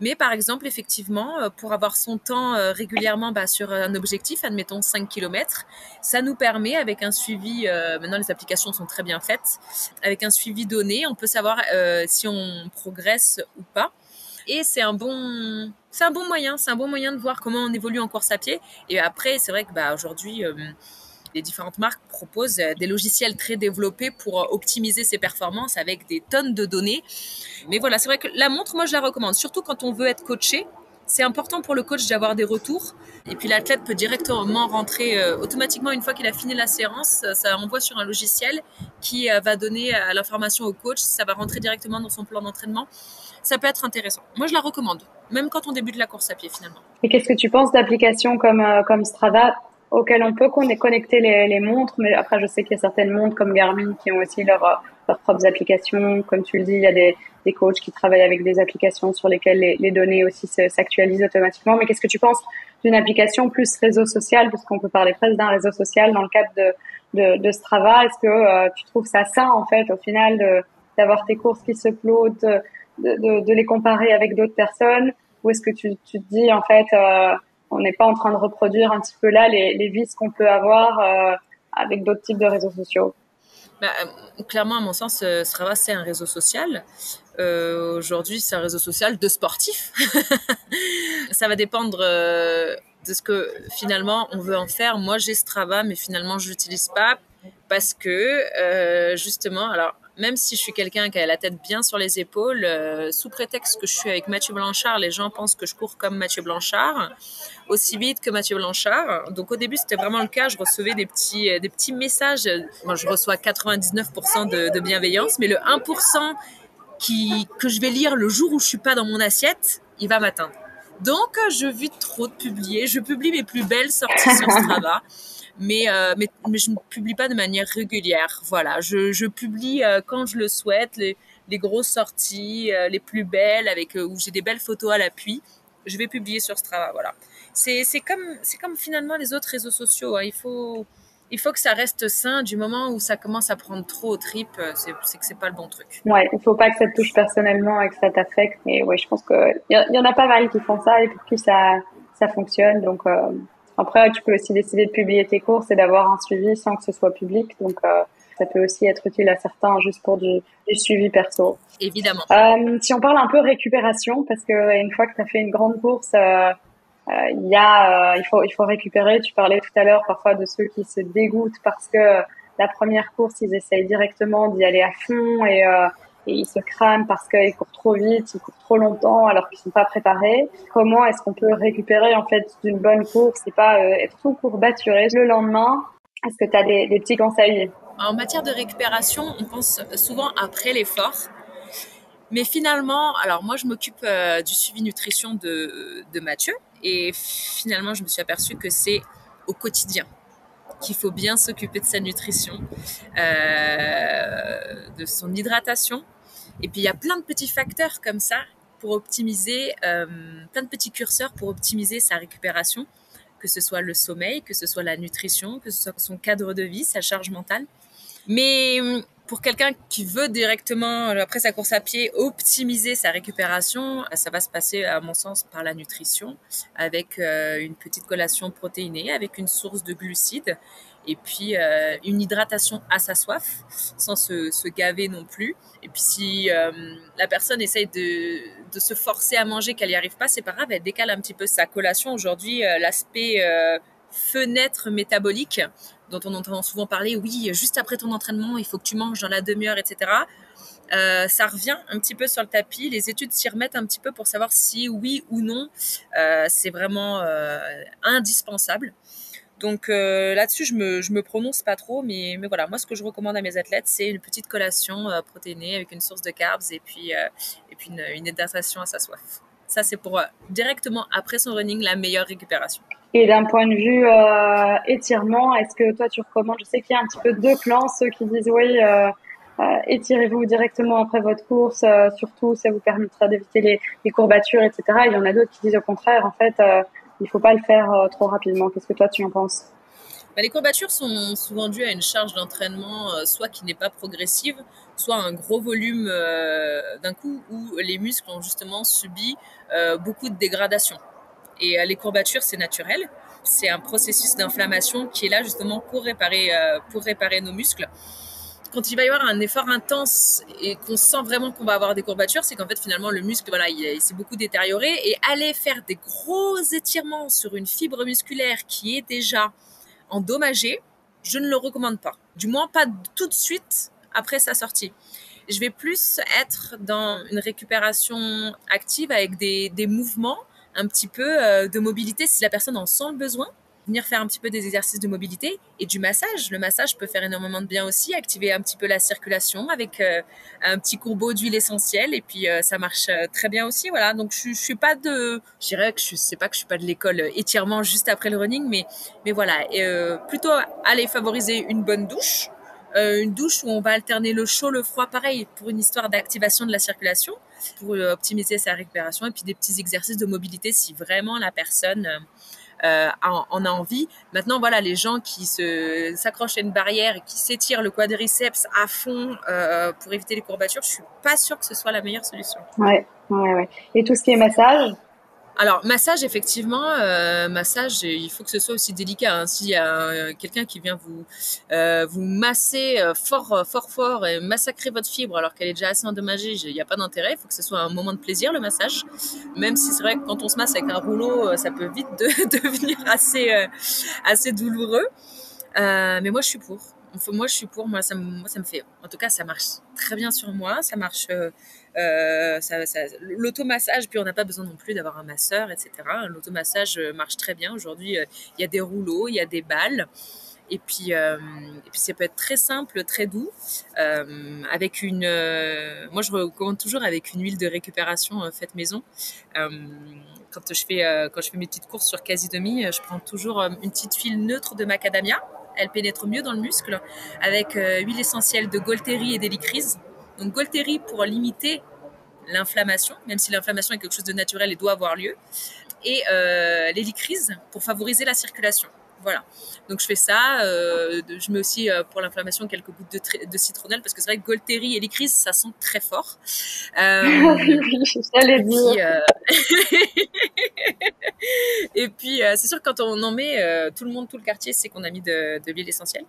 Mais par exemple, effectivement, pour avoir son temps régulièrement sur un objectif, admettons 5 km, ça nous permet, avec un suivi, maintenant les applications sont très bien faites, avec un suivi donné, on peut savoir si on progresse ou pas. Et c'est un bon moyen de voir comment on évolue en course à pied. Et après, c'est vrai que aujourd'hui, les différentes marques proposent des logiciels très développés pour optimiser ses performances avec des tonnes de données. Mais voilà, c'est vrai que la montre, moi, je la recommande. Surtout quand on veut être coaché. C'est important pour le coach d'avoir des retours. Et puis, l'athlète peut directement rentrer automatiquement une fois qu'il a fini la séance. Ça envoie sur un logiciel qui va donner l'information au coach. Ça va rentrer directement dans son plan d'entraînement. Ça peut être intéressant. Moi, je la recommande, même quand on débute la course à pied, finalement. Et qu'est-ce que tu penses d'applications comme Strava auxquelles on peut connecter les montres, mais après je sais qu'il y a certaines montres comme Garmin qui ont aussi leurs propres applications. Comme tu le dis, il y a des coachs qui travaillent avec des applications sur lesquelles les données aussi s'actualisent automatiquement. Mais qu'est-ce que tu penses d'une application plus réseau social, parce qu'on peut parler presque d'un réseau social dans le cadre de Strava? Est-ce que tu trouves ça sain en fait au final d'avoir tes courses qui se uploadent, de les comparer avec d'autres personnes, ou est-ce que tu te dis en fait on n'est pas en train de reproduire un petit peu là les vices qu'on peut avoir avec d'autres types de réseaux sociaux? Clairement, à mon sens, Strava, c'est un réseau social. Aujourd'hui, c'est un réseau social de sportifs. Ça va dépendre de ce que finalement on veut en faire. Moi, j'ai Strava, mais finalement, je l'utilise pas parce que justement, alors même si je suis quelqu'un qui a la tête bien sur les épaules, sous prétexte que je suis avec Mathieu Blanchard, les gens pensent que je cours comme Mathieu Blanchard, aussi vite que Mathieu Blanchard. Donc au début, c'était vraiment le cas. Je recevais des petits messages. Moi, je reçois 99% de bienveillance, mais le 1% que je vais lire le jour où je suis pas dans mon assiette, il va m'atteindre. Donc, je vis trop de publier. Je publie mes plus belles sorties sur Strava. Mais je ne publie pas de manière régulière. Voilà, je publie quand je le souhaite, les grosses sorties, les plus belles, où j'ai des belles photos à l'appui. Je vais publier sur Strava, voilà. C'est comme finalement les autres réseaux sociaux. Hein. Il faut que ça reste sain. Du moment où ça commence à prendre trop aux tripes, c'est que c'est pas le bon truc. Ouais, il faut pas que ça te touche personnellement et que ça t'affecte. Et ouais, je pense que y en a pas mal qui font ça et pour qui ça fonctionne. Donc après, tu peux aussi décider de publier tes courses et d'avoir un suivi sans que ce soit public. Donc ça peut aussi être utile à certains juste pour du suivi perso. Évidemment. Si on parle un peu récupération, parce que une fois que tu as fait une grande course, il faut récupérer. Tu parlais tout à l'heure parfois de ceux qui se dégoûtent parce que la première course, ils essayent directement d'y aller à fond et ils se crament parce qu'ils courent trop vite, ils courent trop longtemps alors qu'ils sont pas préparés. Comment est-ce qu'on peut récupérer en fait d'une bonne course et pas être tout courbaturé le lendemain? Est-ce que tu as des petits conseils? En matière de récupération, on pense souvent après l'effort. Mais finalement, alors moi je m'occupe du suivi nutrition de Mathieu et finalement je me suis aperçue que c'est au quotidien qu'il faut bien s'occuper de sa nutrition, de son hydratation. Et puis il y a plein de petits facteurs comme ça pour optimiser, plein de petits curseurs pour optimiser sa récupération, que ce soit le sommeil, que ce soit la nutrition, que ce soit son cadre de vie, sa charge mentale. Mais pour quelqu'un qui veut directement, après sa course à pied, optimiser sa récupération, ça va se passer, à mon sens, par la nutrition, avec une petite collation protéinée, avec une source de glucides, et puis une hydratation à sa soif, sans se gaver non plus. Et puis si la personne essaye de se forcer à manger, qu'elle n'y arrive pas, c'est pas grave, elle décale un petit peu sa collation. Aujourd'hui, l'aspect fenêtre métabolique, dont on entend souvent parler, oui, juste après ton entraînement, il faut que tu manges dans la demi-heure, etc. Ça revient un petit peu sur le tapis. Les études s'y remettent un petit peu pour savoir si oui ou non c'est vraiment indispensable. Donc là-dessus, je me prononce pas trop, mais voilà, moi ce que je recommande à mes athlètes, c'est une petite collation protéinée avec une source de carbs et puis une hydratation à sa soif. Ça, c'est pour directement après son running, la meilleure récupération. Et d'un point de vue étirement, est-ce que toi tu recommandes, je sais qu'il y a un petit peu deux clans, ceux qui disent oui, étirez-vous directement après votre course, surtout ça vous permettra d'éviter les courbatures, etc. Et il y en a d'autres qui disent au contraire, en fait, il faut pas le faire trop rapidement. Qu'est-ce que toi tu en penses? Les courbatures sont souvent dues à une charge d'entraînement soit qui n'est pas progressive, soit un gros volume d'un coup où les muscles ont justement subi beaucoup de dégradation. Et les courbatures, c'est naturel. C'est un processus d'inflammation qui est là justement pour réparer nos muscles. Quand il va y avoir un effort intense et qu'on sent vraiment qu'on va avoir des courbatures, c'est qu'en fait finalement le muscle, voilà, il s'est beaucoup détérioré. Et aller faire des gros étirements sur une fibre musculaire qui est déjà endommagée, je ne le recommande pas. Du moins pas tout de suite après sa sortie. Je vais plus être dans une récupération active avec des mouvements, un petit peu de mobilité si la personne en sent le besoin. Venir faire un petit peu des exercices de mobilité et du massage. Le massage peut faire énormément de bien aussi, activer un petit peu la circulation avec un petit courbeau d'huile essentielle et puis ça marche très bien aussi. Voilà, donc je suis pas de, je dirais que je sais pas que je suis pas de l'école étirement juste après le running, mais voilà, plutôt aller favoriser une bonne douche. Une douche où on va alterner le chaud, le froid, pareil, pour une histoire d'activation de la circulation, pour optimiser sa récupération, et puis des petits exercices de mobilité si vraiment la personne en a envie. Maintenant, voilà, les gens qui s'accrochent à une barrière et qui s'étirent le quadriceps à fond pour éviter les courbatures, je suis pas sûre que ce soit la meilleure solution. Ouais. Et tout ce qui est massage? Alors, massage, effectivement, massage, il faut que ce soit aussi délicat. Hein. S'il y a quelqu'un qui vient vous masser fort et massacrer votre fibre alors qu'elle est déjà assez endommagée, il n'y a pas d'intérêt. Il faut que ce soit un moment de plaisir, le massage. Même si c'est vrai que quand on se masse avec un rouleau, ça peut vite devenir assez douloureux. Mais moi, je suis pour. moi, je suis pour. Moi, ça me fait. En tout cas, ça marche très bien sur moi. Ça marche. L'automassage, puis on n'a pas besoin non plus d'avoir un masseur, etc. L'automassage marche très bien. Aujourd'hui, il y a des rouleaux, il y a des balles. Et puis ça peut être très simple, très doux, avec moi je recommande toujours avec une huile de récupération faite maison. Quand je fais mes petites courses sur Casidomi, je prends toujours une petite huile neutre de macadamia. Elle pénètre mieux dans le muscle, avec huile essentielle de Golteri et d'hélicryse. Donc Golteri pour limiter l'inflammation, même si l'inflammation est quelque chose de naturel et doit avoir lieu, et l'hélicryse pour favoriser la circulation. Voilà. Donc je fais ça. Je mets aussi pour l'inflammation quelques gouttes de citronnelle, parce que c'est vrai que Golteri et l'hélicryse, ça sent très fort. Oui, j'allais dire. Et puis c'est sûr que quand on en met, tout le quartier sait qu'on a mis de l'huile essentielle.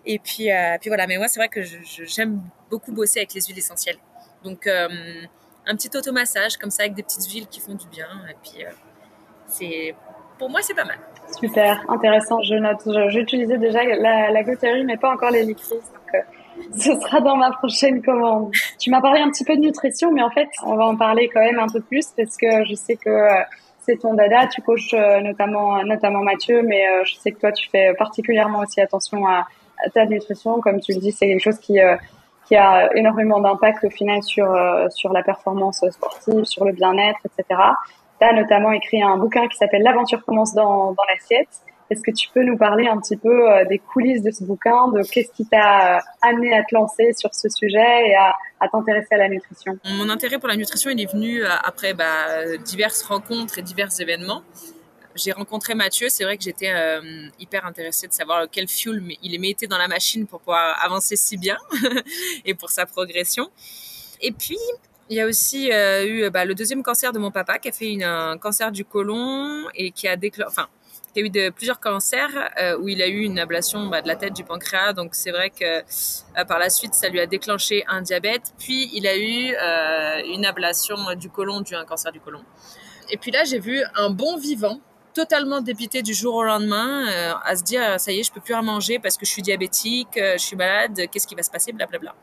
Et puis voilà. Mais moi, c'est vrai que j'aime beaucoup bosser avec les huiles essentielles. Donc un petit automassage comme ça avec des petites huiles qui font du bien. Et puis pour moi, c'est pas mal. Super, intéressant. Je note. J'utilisais déjà la Golteri, mais pas encore l'hélicryse. Donc, ce sera dans ma prochaine commande. Tu m'as parlé un petit peu de nutrition, mais en fait, on va en parler quand même un peu plus, parce que je sais que c'est ton dada. Tu coaches notamment Mathieu, mais je sais que toi, tu fais particulièrement aussi attention à ta nutrition. Comme tu le dis, c'est quelque chose qui a énormément d'impact au final sur la performance sportive, sur le bien-être, etc. Tu as notamment écrit un bouquin qui s'appelle L'aventure commence dans l'assiette. Est-ce que tu peux nous parler un petit peu des coulisses de ce bouquin, de qu'est-ce qui t'a amené à te lancer sur ce sujet et à t'intéresser à la nutrition? Mon intérêt pour la nutrition, il est venu après diverses rencontres et divers événements. J'ai rencontré Mathieu, c'est vrai que j'étais hyper intéressée de savoir quel fuel il mettait dans la machine pour pouvoir avancer si bien et pour sa progression. Et puis, il y a aussi eu le deuxième cancer de mon papa, qui a fait un cancer du côlon et qui a eu plusieurs cancers où il a eu une ablation de la tête, du pancréas. Donc c'est vrai que par la suite, ça lui a déclenché un diabète. Puis il a eu une ablation du côlon due à un cancer du côlon. Et puis là, j'ai vu un bon vivant totalement dépité du jour au lendemain, à se dire ça y est, je peux plus rien manger parce que je suis diabétique, je suis malade, qu'est-ce qui va se passer, blablabla.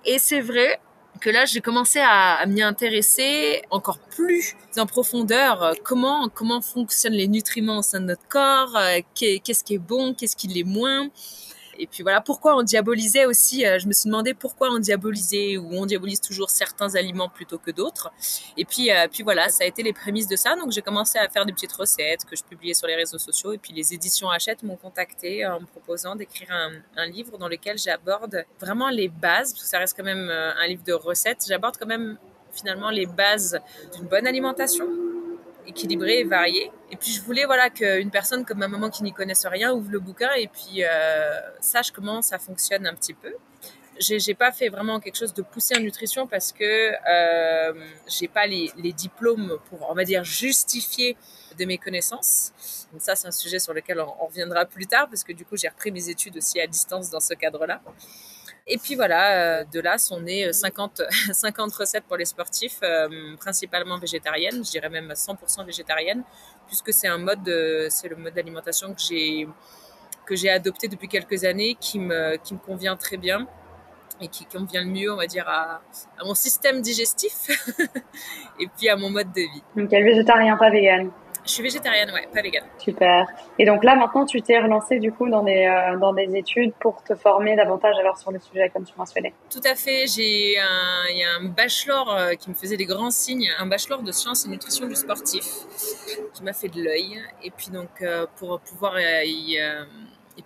Et c'est vrai que là, j'ai commencé à m'y intéresser encore plus en profondeur. Comment fonctionnent les nutriments au sein de notre corps, qu'est-ce qui est bon, qu'est-ce qui l'est moins. Et puis voilà, pourquoi on diabolisait aussi, je me suis demandé pourquoi on diabolisait, ou on diabolise toujours certains aliments plutôt que d'autres. Et puis voilà, ça a été les prémices de ça. Donc j'ai commencé à faire des petites recettes que je publiais sur les réseaux sociaux. Et puis les éditions Hachette m'ont contacté en me proposant d'écrire un livre dans lequel j'aborde vraiment les bases, parce que ça reste quand même un livre de recettes. J'aborde quand même finalement les bases d'une bonne alimentation, équilibré et varié. Et puis je voulais qu'une personne comme ma maman qui n'y connaisse rien ouvre le bouquin et puis sache comment ça fonctionne un petit peu. J'ai pas fait vraiment quelque chose de poussé en nutrition parce que j'ai pas les diplômes pour, on va dire, justifier de mes connaissances. Donc ça, c'est un sujet sur lequel on reviendra plus tard, parce que du coup, j'ai repris mes études aussi à distance dans ce cadre-là. Et puis voilà, de là sont nées 50 recettes pour les sportifs, principalement végétariennes, je dirais même 100% végétariennes, puisque c'est le mode d'alimentation que j'ai adopté depuis quelques années, qui me convient très bien et qui convient le mieux, on va dire, à mon système digestif et puis à mon mode de vie. Donc, elle est végétarien, pas vegan. Je suis végétarienne, ouais, pas végane. Super. Et donc là, maintenant, tu t'es relancée du coup dans des études pour te former davantage alors sur le sujet, comme tu mentionnais. Tout à fait. Il y a un bachelor qui me faisait des grands signes, un bachelor de sciences et nutrition du sportif, qui m'a fait de l'œil. Et puis donc, pour pouvoir y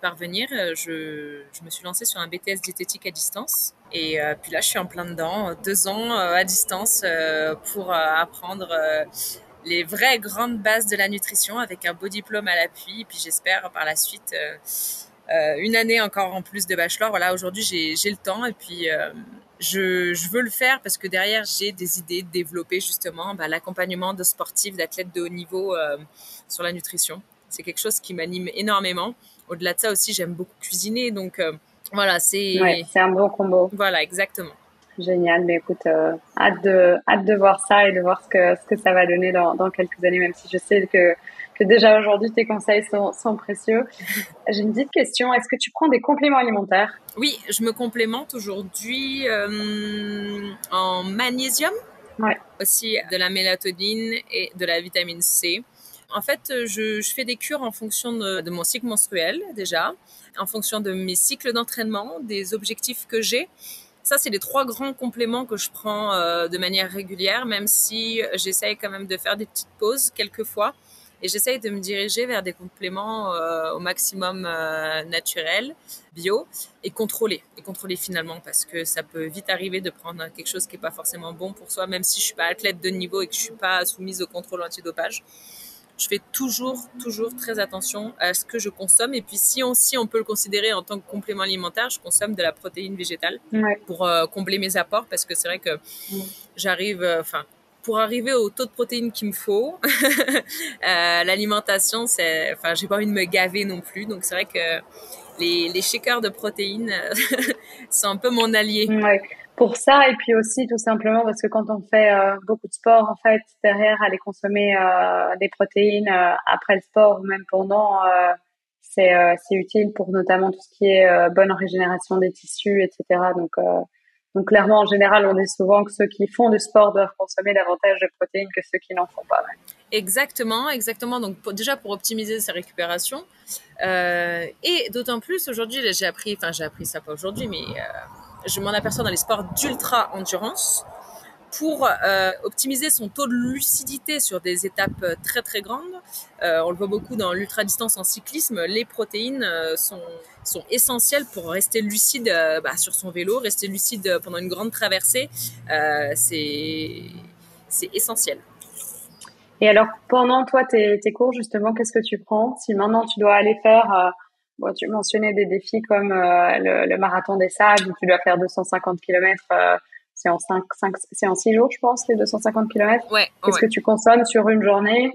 parvenir, je me suis lancée sur un BTS diététique à distance. Et puis là, je suis en plein dedans, 2 ans à distance pour apprendre les vraies grandes bases de la nutrition, avec un beau diplôme à l'appui. Et puis j'espère par la suite une année encore en plus de bachelor. Voilà, aujourd'hui j'ai le temps, et puis je veux le faire parce que derrière j'ai des idées de développer justement l'accompagnement de sportifs, d'athlètes de haut niveau sur la nutrition. C'est quelque chose qui m'anime énormément. Au-delà de ça aussi, j'aime beaucoup cuisiner, donc voilà, c'est un bon combo. Voilà, exactement. Génial, mais écoute, hâte de voir ça et de voir ce que ça va donner dans quelques années, même si je sais que que déjà aujourd'hui tes conseils sont précieux. J'ai une petite question. Est-ce que tu prends des compléments alimentaires? Oui, je me complémente aujourd'hui en magnésium, Ouais. aussi de la mélatonine et de la vitamine C. En fait, je fais des cures en fonction de mon cycle menstruel déjà, en fonction de mes cycles d'entraînement, des objectifs que j'ai. Ça, c'est les 3 grands compléments que je prends de manière régulière, même si j'essaye quand même de faire des petites pauses quelquefois. Et j'essaye de me diriger vers des compléments au maximum naturels, bio, et contrôlés. Et contrôlés finalement, parce que ça peut vite arriver de prendre quelque chose qui n'est pas forcément bon pour soi, même si je suis pas athlète de niveau et que je suis pas soumise au contrôle antidopage. Je fais toujours très attention à ce que je consomme. Et puis, si on peut le considérer en tant que complément alimentaire, je consomme de la protéine végétale pour combler mes apports, parce que c'est vrai que j'arrive, pour arriver au taux de protéines qu'il me faut, l'alimentation, j'ai pas envie de me gaver non plus. Donc, c'est vrai que les shakers de protéines sont un peu mon allié. Ouais. Pour ça, et puis aussi tout simplement parce que quand on fait beaucoup de sport, en fait, derrière aller consommer des protéines après le sport ou même pendant, c'est utile pour notamment tout ce qui est bonne régénération des tissus, etc. Donc clairement, en général, on dit souvent que ceux qui font du sport doivent consommer davantage de protéines que ceux qui n'en font pas. Ouais. Exactement. Donc déjà pour optimiser sa récupération, et d'autant plus aujourd'hui, j'ai appris ça pas aujourd'hui, mais je m'en aperçois dans les sports d'ultra endurance. Pour optimiser son taux de lucidité sur des étapes très très grandes, on le voit beaucoup dans l'ultra-distance en cyclisme, les protéines sont essentielles pour rester lucide sur son vélo, rester lucide pendant une grande traversée, c'est essentiel. Et alors, pendant toi tes cours, justement, qu'est-ce que tu prends? Si maintenant tu dois aller faire, tu mentionnais des défis comme le marathon des sables, où tu dois faire 250 kilomètres, c'est c'est en 6 jours, je pense, les 250 kilomètres. Ouais, qu'est-ce que tu consommes sur une journée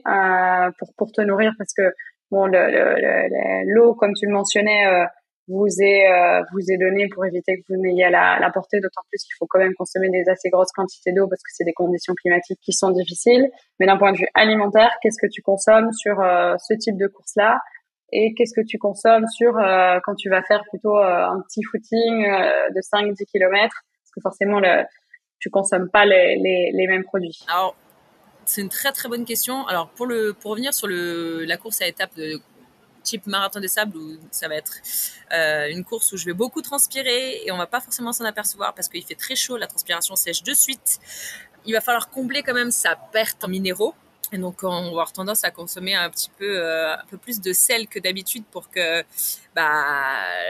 pour te nourrir? Parce que bon, l'eau, comme tu le mentionnais, vous est donné pour éviter que vous n'ayez à la portée, d'autant plus qu'il faut quand même consommer des assez grosses quantités d'eau parce que c'est des conditions climatiques qui sont difficiles. Mais d'un point de vue alimentaire, qu'est-ce que tu consommes sur ce type de course-là? Et qu'est-ce que tu consommes sur quand tu vas faire plutôt un petit footing de 5-10 kilomètres? Parce que forcément, tu consommes pas les mêmes produits. Alors, c'est une très très bonne question. Alors, pour revenir sur la course à étapes de type marathon des sables, où ça va être une course où je vais beaucoup transpirer et on va pas forcément s'en apercevoir parce qu'il fait très chaud, la transpiration sèche de suite. Il va falloir combler quand même sa perte en minéraux. Et donc, on va avoir tendance à consommer un peu plus de sel que d'habitude pour que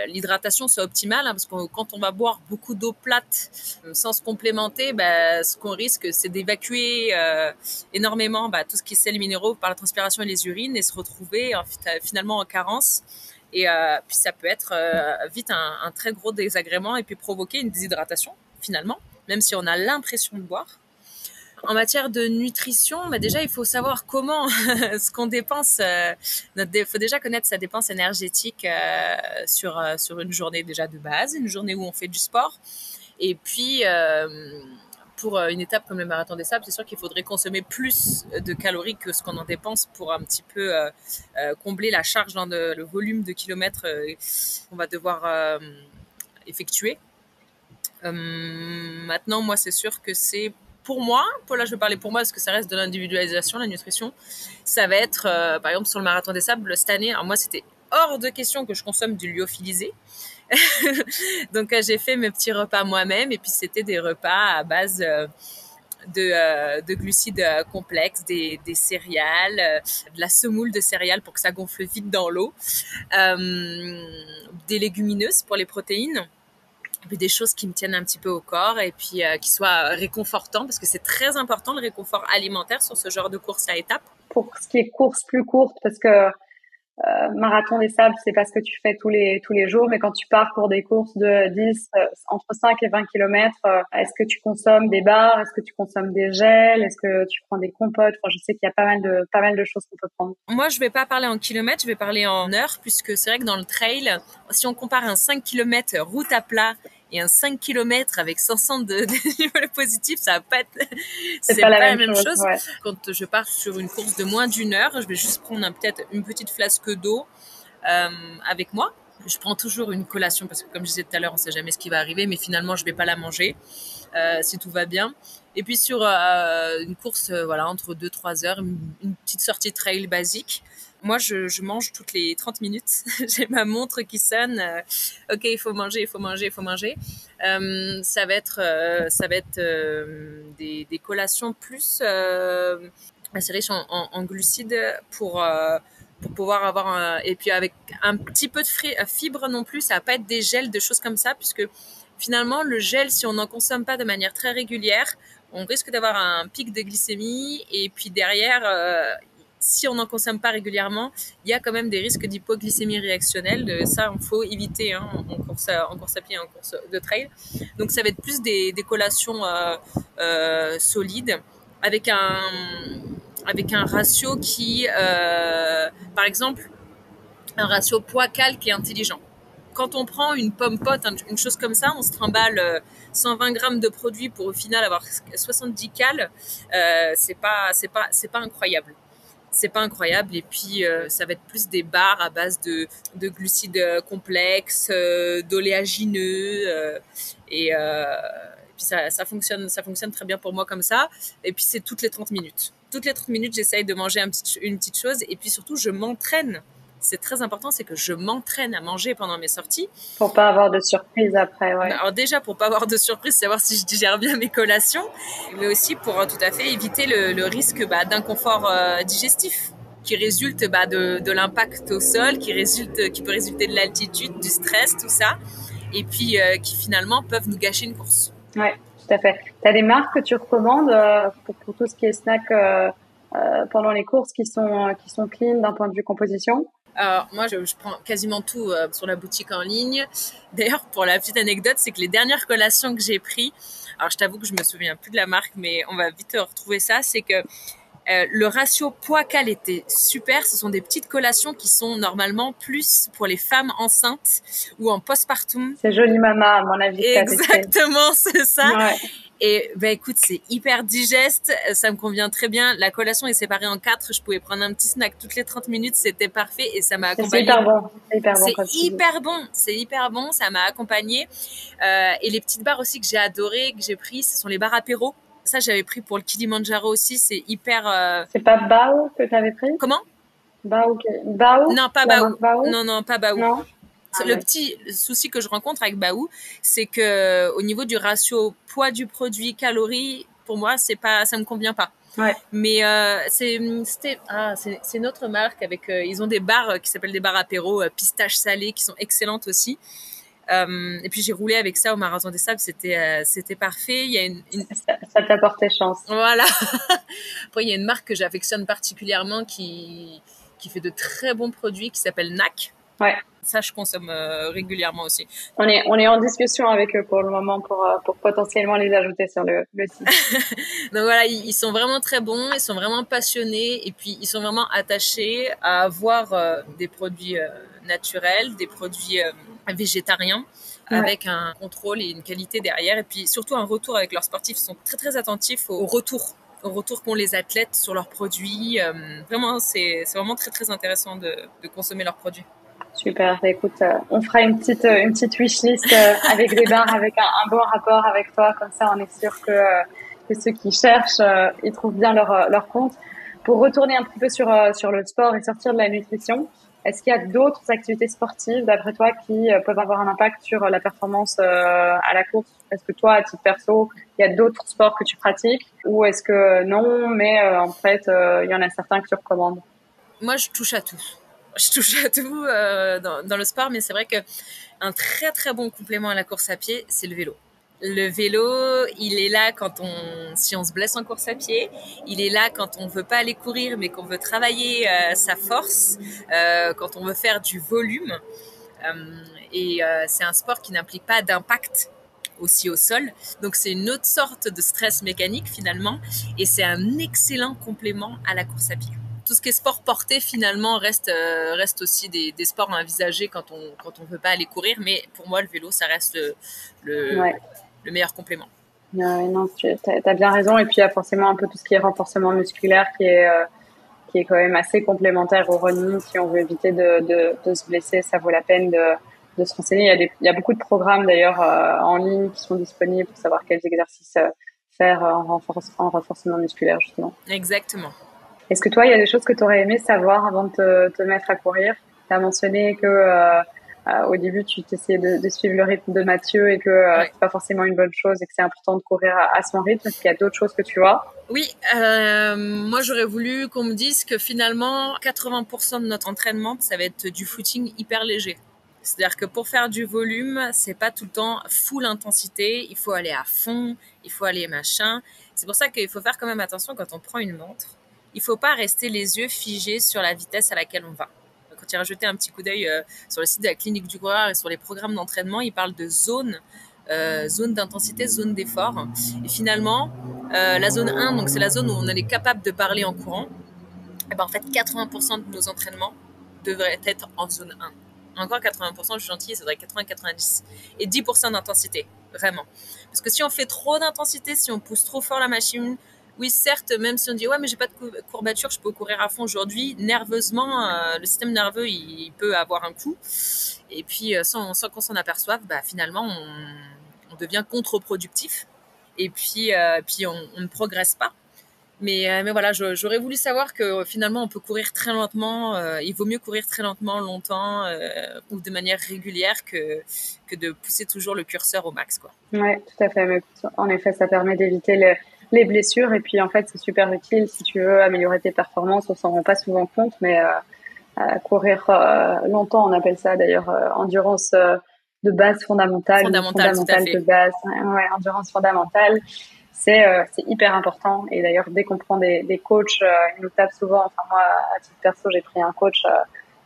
l'hydratation soit optimale. Parce que quand on va boire beaucoup d'eau plate sans se complémenter, ce qu'on risque, c'est d'évacuer énormément tout ce qui est sels minéraux par la transpiration et les urines et se retrouver finalement en carence. Et puis, ça peut être vite un très gros désagrément et puis provoquer une déshydratation finalement, même si on a l'impression de boire. En matière de nutrition, déjà, il faut savoir comment ce qu'on dépense. Il faut déjà connaître sa dépense énergétique sur une journée déjà de base, une journée où on fait du sport. Et puis, pour une étape comme le marathon des sables, c'est sûr qu'il faudrait consommer plus de calories que ce qu'on en dépense pour un petit peu combler la charge dans le volume de kilomètres qu'on va devoir effectuer. Maintenant, moi, c'est sûr que c'est pour moi, là je vais parler pour moi parce que ça reste de l'individualisation, la nutrition, ça va être, par exemple sur le marathon des sables, cette année, alors moi c'était hors de question que je consomme du lyophilisé. Donc j'ai fait mes petits repas moi-même et puis c'était des repas à base de glucides complexes, des céréales, de la semoule de céréales pour que ça gonfle vite dans l'eau, des légumineuses pour les protéines, et puis des choses qui me tiennent un petit peu au corps et puis qui soient réconfortants parce que c'est très important le réconfort alimentaire sur ce genre de course à étapes. Pour ce qui est course plus courte, parce que marathon des sables, c'est pas ce que tu fais tous les jours, mais quand tu pars pour des courses de 10, entre 5 et 20 kilomètres, est-ce que tu consommes des bars? Est-ce que tu consommes des gels? Est-ce que tu prends des compotes? Enfin, je sais qu'il y a pas mal de choses qu'on peut prendre. Moi, je vais pas parler en kilomètres, je vais parler en heures, puisque c'est vrai que dans le trail, si on compare un 5 km route à plat et un 5 km avec 500 de dénivelé positif, ça va pas être, c'est pas la même chose. Ouais. Quand je pars sur une course de moins d'1 heure, je vais juste prendre peut-être une petite flasque d'eau avec moi. Je prends toujours une collation parce que comme je disais tout à l'heure, on sait jamais ce qui va arriver, mais finalement je vais pas la manger si tout va bien. Et puis sur une course entre 2-3 heures, une petite sortie trail basique. Moi, je mange toutes les 30 minutes. J'ai ma montre qui sonne. Ok, il faut manger. Ça va être des collations plus assez riches en glucides pour pouvoir avoir et puis avec un petit peu de fibres non plus. Ça va pas être des gels, de choses comme ça, puisque finalement, le gel, si on n'en consomme pas de manière très régulière, on risque d'avoir un pic de glycémie. Et puis derrière, si on n'en consomme pas régulièrement, il y a quand même des risques d'hypoglycémie réactionnelle. Ça, il faut éviter en course à pied, en course de trail. Donc, ça va être plus des collations solides avec un ratio qui, par exemple, un ratio poids-cal qui est intelligent. Quand on prend une pomme pote, une chose comme ça, on se trimballe 120 grammes de produit pour au final avoir 70 cales. C'est pas incroyable. C'est pas incroyable. Et puis, ça va être plus des barres à base de glucides complexes, d'oléagineux. Et puis, ça fonctionne très bien pour moi comme ça. Et puis, c'est toutes les 30 minutes. Toutes les 30 minutes, j'essaye de manger une petite chose. Et puis, surtout, je m'entraîne. C'est très important, c'est que je m'entraîne à manger pendant mes sorties. Pour pas avoir de surprise après, ouais. Alors déjà, pour pas avoir de surprise, savoir si je digère bien mes collations, mais aussi pour tout à fait éviter le risque d'inconfort digestif qui résulte de l'impact au sol, qui peut résulter de l'altitude, du stress, tout ça, et puis qui finalement peuvent nous gâcher une course. Ouais, tout à fait. Tu as des marques que tu recommandes pour tout ce qui est snack pendant les courses qui sont clean d'un point de vue composition? Alors, moi, je prends quasiment tout sur la boutique en ligne. D'ailleurs, pour la petite anecdote, c'est que les dernières collations que j'ai prises, alors je t'avoue que je me souviens plus de la marque, mais on va vite retrouver ça, c'est que le ratio poids-cal était super. Ce sont des petites collations qui sont normalement plus pour les femmes enceintes ou en postpartum. C'est Jolie Mama, à mon avis. Exactement, c'est ça. Ouais. Et écoute, c'est hyper digeste, ça me convient très bien. La collation est séparée en 4, je pouvais prendre un petit snack toutes les 30 minutes, c'était parfait et ça m'a accompagné. C'est hyper bon, ça m'a accompagné. Et les petites barres aussi que j'ai adorées, que j'ai pris, ce sont les barres apéro. Ça, j'avais pris pour le Kilimanjaro aussi, c'est hyper... C'est pas Bao que tu avais pris? Comment? Bao? Non, pas Bao. Non, pas Bao. Non. Le petit souci que je rencontre avec Baou, c'est que au niveau du ratio poids du produit calories, pour moi, ça me convient pas. Ouais. Mais c'est une autre marque avec ils ont des barres qui s'appellent des barres apéro pistache salée qui sont excellentes aussi. Et puis j'ai roulé avec ça au Marathon des Sables, c'était parfait. Il y a ça t'a porté chance. Voilà. Après il y a une marque que j'affectionne particulièrement qui fait de très bons produits qui s'appelle NAC. Ouais. Ça, je consomme régulièrement aussi. On est en discussion avec eux pour le moment pour potentiellement les ajouter sur le site. Donc voilà, ils sont vraiment très bons, ils sont vraiment passionnés et puis ils sont vraiment attachés à avoir des produits naturels, des produits végétariens avec un contrôle et une qualité derrière et puis surtout un retour avec leurs sportifs. Ils sont très très attentifs au retour qu'ont les athlètes sur leurs produits. Vraiment, c'est vraiment très très intéressant de consommer leurs produits. Super. Écoute, on fera une petite wishlist avec des barres, avec un bon rapport avec toi. Comme ça, on est sûr que ceux qui cherchent, ils trouvent bien leur compte. Pour retourner un petit peu sur le sport et sortir de la nutrition, est-ce qu'il y a d'autres activités sportives, d'après toi, qui peuvent avoir un impact sur la performance à la course? Est-ce que toi, à titre perso, il y a d'autres sports que tu pratiques? Ou est-ce que non, mais en fait, il y en a certains que tu recommandes? Moi, je touche à tout. Je touche à tout dans le sport, mais c'est vrai qu'un très très bon complément à la course à pied, c'est le vélo. Le vélo, il est là si on se blesse en course à pied. Il est là quand on veut pas aller courir, mais qu'on veut travailler sa force, quand on veut faire du volume. Et c'est un sport qui n'implique pas d'impact aussi au sol. Donc, c'est une autre sorte de stress mécanique finalement. Et c'est un excellent complément à la course à pied. tout ce qui est sport porté finalement reste aussi des sports à envisager quand on veut pas aller courir. Mais pour moi, le vélo, ça reste le meilleur complément. Non, tu as bien raison. Et puis, il y a forcément un peu tout ce qui est renforcement musculaire qui est quand même assez complémentaire au running. Si on veut éviter de se blesser, ça vaut la peine de se renseigner. Il y a beaucoup de programmes d'ailleurs en ligne qui sont disponibles pour savoir quels exercices faire en renforcement musculaire, justement. Exactement. Est-ce que toi, il y a des choses que tu aurais aimé savoir avant de te mettre à courir? Tu as mentionné que au début, tu t'essayais de suivre le rythme de Mathieu et que c'est pas forcément une bonne chose et que c'est important de courir à son rythme. Est-ce qu'il y a d'autres choses que tu vois? Oui, moi j'aurais voulu qu'on me dise que finalement 80% de notre entraînement, ça va être du footing hyper léger. C'est-à-dire que pour faire du volume, c'est pas tout le temps full intensité, il faut aller à fond, il faut aller machin. C'est pour ça qu'il faut faire quand même attention quand on prend une montre. Il faut pas rester les yeux figés sur la vitesse à laquelle on va. Quand il a jeté un petit coup d'œil sur le site de la clinique du coureur et sur les programmes d'entraînement, il parle de zone d'intensité, zone d'effort. Et finalement, la zone 1, donc c'est la zone où on est capable de parler en courant. Et ben en fait, 80% de nos entraînements devraient être en zone 1. Encore 80%, je suis gentille, ça devrait être 80-90. Et 10% d'intensité, vraiment. Parce que si on fait trop d'intensité, si on pousse trop fort la machine, oui, certes, même si on dit « ouais, mais j'ai pas de courbature, je peux courir à fond aujourd'hui », nerveusement, le système nerveux, il peut avoir un coup. Et puis, sans qu'on s'en aperçoive, finalement, on devient contre-productif. Et puis on ne progresse pas. Mais voilà, j'aurais voulu savoir que finalement, on peut courir très lentement. Il vaut mieux courir très lentement, longtemps, ou de manière régulière que de pousser toujours le curseur au max, quoi. Ouais, tout à fait. Mais en effet, ça permet d'éviter les blessures. Et puis, en fait, c'est super utile si tu veux améliorer tes performances. On s'en rend pas souvent compte, mais courir longtemps, on appelle ça d'ailleurs endurance de base fondamentale de base. Ouais, endurance fondamentale. C'est hyper important. Et d'ailleurs, dès qu'on prend des coachs, ils nous tapent souvent. Enfin, moi, à titre perso, j'ai pris un coach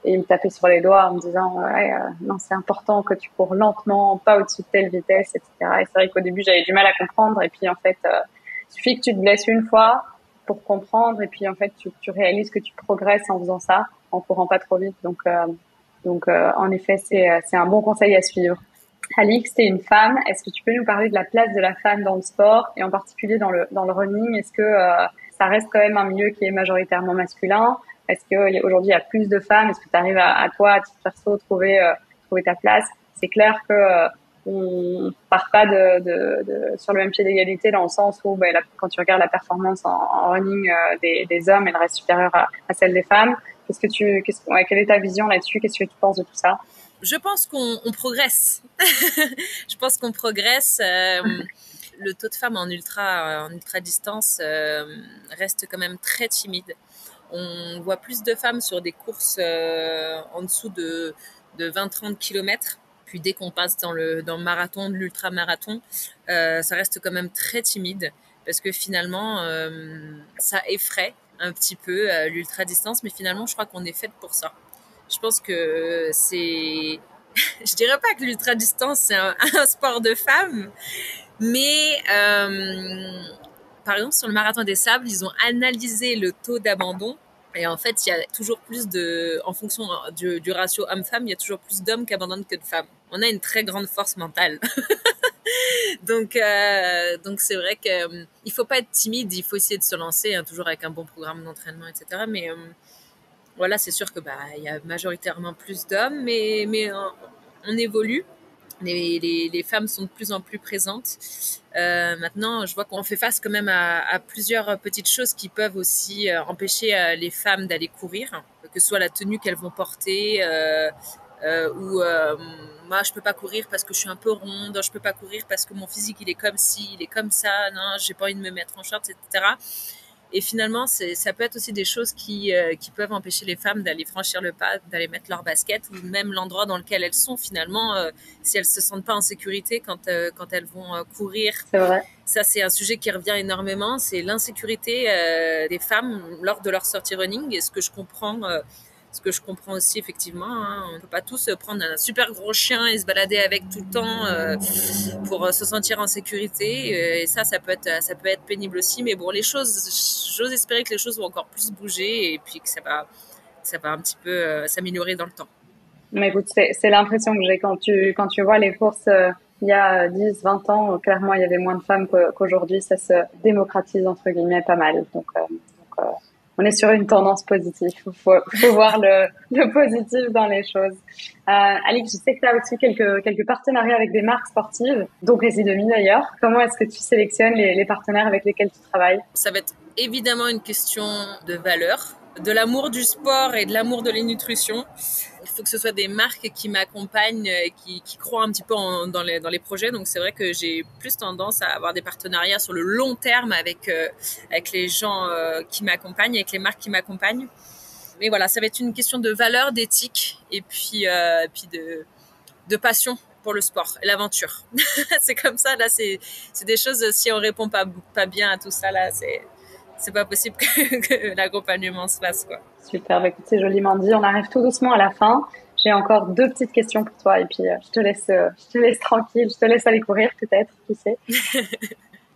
et il me tapait sur les doigts en me disant non, c'est important que tu cours lentement, pas au-dessus de telle vitesse, etc. Et c'est vrai qu'au début, j'avais du mal à comprendre. Et puis, en fait, il suffit que tu te blesses une fois pour comprendre. Et puis, en fait, tu réalises que tu progresses en faisant ça, en courant pas trop vite. Donc, en effet, c'est un bon conseil à suivre. Alix, t'es une femme. Est-ce que tu peux nous parler de la place de la femme dans le sport et en particulier dans le running? Est-ce que ça reste quand même un milieu qui est majoritairement masculin? Est-ce que aujourd'hui il y a plus de femmes? Est-ce que tu arrives à toi, à titre perso, trouver ta place? C'est clair que on part pas sur le même pied d'égalité dans le sens où quand tu regardes la performance en running des hommes, elle reste supérieure à celle des femmes. Quelle est ta vision là-dessus? Qu'est-ce que tu penses de tout ça? Je pense qu'on progresse. Je pense qu'on progresse. Le taux de femmes en ultra distance reste quand même très timide. On voit plus de femmes sur des courses en dessous de 20-30 km. Puis dès qu'on passe dans le marathon, de l'ultra-marathon, ça reste quand même très timide parce que finalement, ça effraie un petit peu l'ultra-distance. Mais finalement, je crois qu'on est faite pour ça. Je pense que c'est... Je dirais pas que l'ultra-distance, c'est un sport de femmes, mais par exemple, sur le marathon des sables, ils ont analysé le taux d'abandon. Et en fait, il y a toujours plus en fonction du ratio homme-femme, il y a toujours plus d'hommes qui abandonnent que de femmes. On a une très grande force mentale. Donc c'est vrai que il faut pas être timide, il faut essayer de se lancer, hein, toujours avec un bon programme d'entraînement, etc. Mais voilà, c'est sûr que il y a majoritairement plus d'hommes, mais on évolue. Les femmes sont de plus en plus présentes. Maintenant, je vois qu'on fait face quand même à plusieurs petites choses qui peuvent aussi empêcher les femmes d'aller courir, que ce soit la tenue qu'elles vont porter, ou moi je peux pas courir parce que je suis un peu ronde, je peux pas courir parce que mon physique il est comme ci, il est comme ça, non, j'ai pas envie de me mettre en short, etc. Et finalement, ça peut être aussi des choses qui peuvent empêcher les femmes d'aller franchir le pas, d'aller mettre leur basket ou même l'endroit dans lequel elles sont finalement, si elles se sentent pas en sécurité quand elles vont courir. C'est vrai. Ça, c'est un sujet qui revient énormément, c'est l'insécurité des femmes lors de leur sortie running. Et ce que je comprends Ce que je comprends aussi effectivement, hein, on ne peut pas tous prendre un super gros chien et se balader avec tout le temps pour se sentir en sécurité. Et ça peut être pénible aussi. Mais bon, j'ose espérer que les choses vont encore plus bouger et puis que ça va un petit peu s'améliorer dans le temps. Mais écoute, c'est l'impression que j'ai quand tu vois les courses il y a 10, 20 ans, clairement il y avait moins de femmes qu'aujourd'hui, ça se démocratise entre guillemets pas mal. Donc on est sur une tendance positive. Faut voir le positif dans les choses. Alix, je sais que tu as aussi quelques partenariats avec des marques sportives, donc les Idomi d'ailleurs. Comment est-ce que tu sélectionnes les partenaires avec lesquels tu travailles? Ça va être évidemment une question de valeur, de l'amour du sport et de l'amour de la nutrition. Il faut que ce soit des marques qui m'accompagnent, qui croient un petit peu dans les projets. Donc c'est vrai que j'ai plus tendance à avoir des partenariats sur le long terme avec les gens qui m'accompagnent, avec les marques qui m'accompagnent. Mais voilà, ça va être une question de valeur, d'éthique et puis de passion pour le sport et l'aventure. C'est comme ça, là, c'est des choses, si on répond pas bien à tout ça, là, c'est pas possible que l'accompagnement se fasse, quoi. Super, écoute, c'est joliment dit. On arrive tout doucement à la fin. J'ai encore 2 petites questions pour toi et puis je te laisse tranquille, je te laisse aller courir peut-être, qui sait.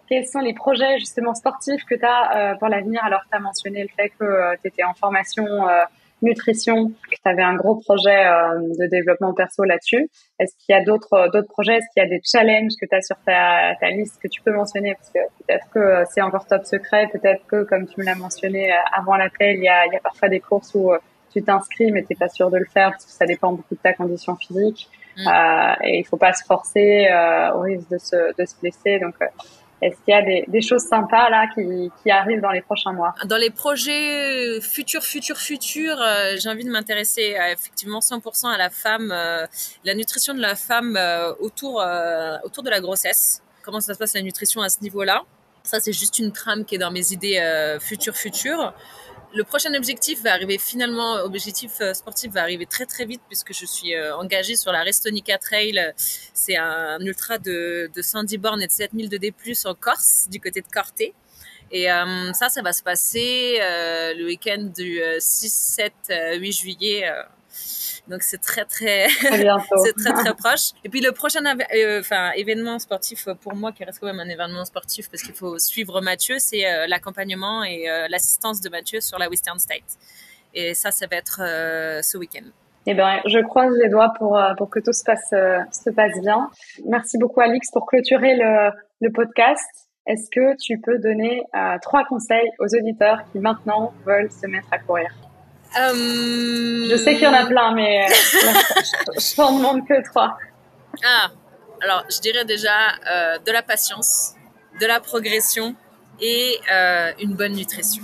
Quels sont les projets justement sportifs que tu as pour l'avenir? Alors, tu as mentionné le fait que tu étais en formation nutrition, que tu avais un gros projet de développement perso là-dessus. Est-ce qu'il y a d'autres projets? Est-ce qu'il y a des challenges que tu as sur ta liste que tu peux mentionner? Parce que peut-être que c'est encore top secret, peut-être que, comme tu me l'as mentionné avant l'appel, il y a parfois des courses où tu t'inscris mais tu n'es pas sûr de le faire parce que ça dépend beaucoup de ta condition physique. Et il faut pas se forcer au risque de se blesser. Donc, est-ce qu'il y a des choses sympas là qui arrivent dans les prochains mois? Dans les projets futurs, j'ai envie de m'intéresser effectivement 100% à la femme, la nutrition de la femme autour de la grossesse. Comment ça se passe la nutrition à ce niveau-là? Ça, c'est juste une trame qui est dans mes idées futures. Le prochain objectif sportif va arriver très très vite puisque je suis engagée sur la Restonica Trail. C'est un ultra de 110 bornes et de 7000 de D+, en Corse, du côté de Corte. Et ça va se passer le week-end du 6, 7, 8 juillet. Donc c'est très très c'est très très proche. Et puis le prochain événement sportif pour moi qui reste quand même un événement sportif parce qu'il faut suivre Mathieu, c'est l'accompagnement et l'assistance de Mathieu sur la Western State. Et ça va être ce week-end. Eh ben, je croise les doigts pour que tout se passe bien. Merci beaucoup Alix pour clôturer le podcast. Est-ce que tu peux donner 3 conseils aux auditeurs qui maintenant veulent se mettre à courir? Je sais qu'il y en a plein, mais je t'en demande que 3. Alors je dirais déjà de la patience, de la progression et une bonne nutrition.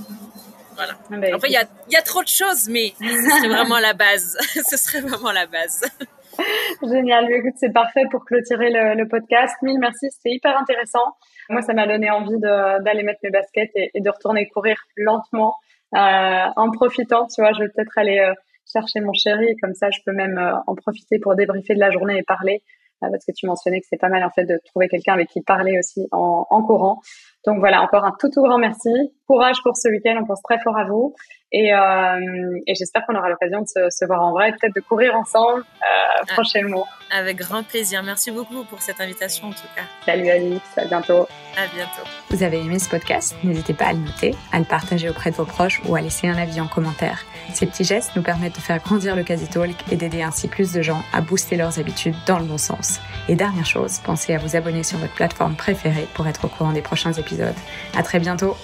Voilà. Après, il y a trop de choses, mais ce serait vraiment la base. Ce serait vraiment la base. Génial. Écoute, c'est parfait pour clôturer le podcast. Mille merci, c'était hyper intéressant. Moi, ça m'a donné envie d'aller mettre mes baskets et de retourner courir lentement. En profitant, tu vois, je vais peut-être aller chercher mon chéri, comme ça je peux même en profiter pour débriefer de la journée et parler, parce que tu mentionnais que c'est pas mal en fait de trouver quelqu'un avec qui parler aussi en courant. Donc voilà, encore un tout grand merci. Courage pour ce week-end, on pense très fort à vous et j'espère qu'on aura l'occasion de se voir en vrai, peut-être de courir ensemble prochainement. Avec grand plaisir. Merci beaucoup pour cette invitation en tout cas. Salut Alix, à bientôt. À bientôt. Vous avez aimé ce podcast? N'hésitez pas à le noter, à le partager auprès de vos proches ou à laisser un avis en commentaire. Ces petits gestes nous permettent de faire grandir le Quasi Talk et d'aider ainsi plus de gens à booster leurs habitudes dans le bon sens. Et dernière chose, pensez à vous abonner sur votre plateforme préférée pour être au courant des prochains épisodes. À très bientôt.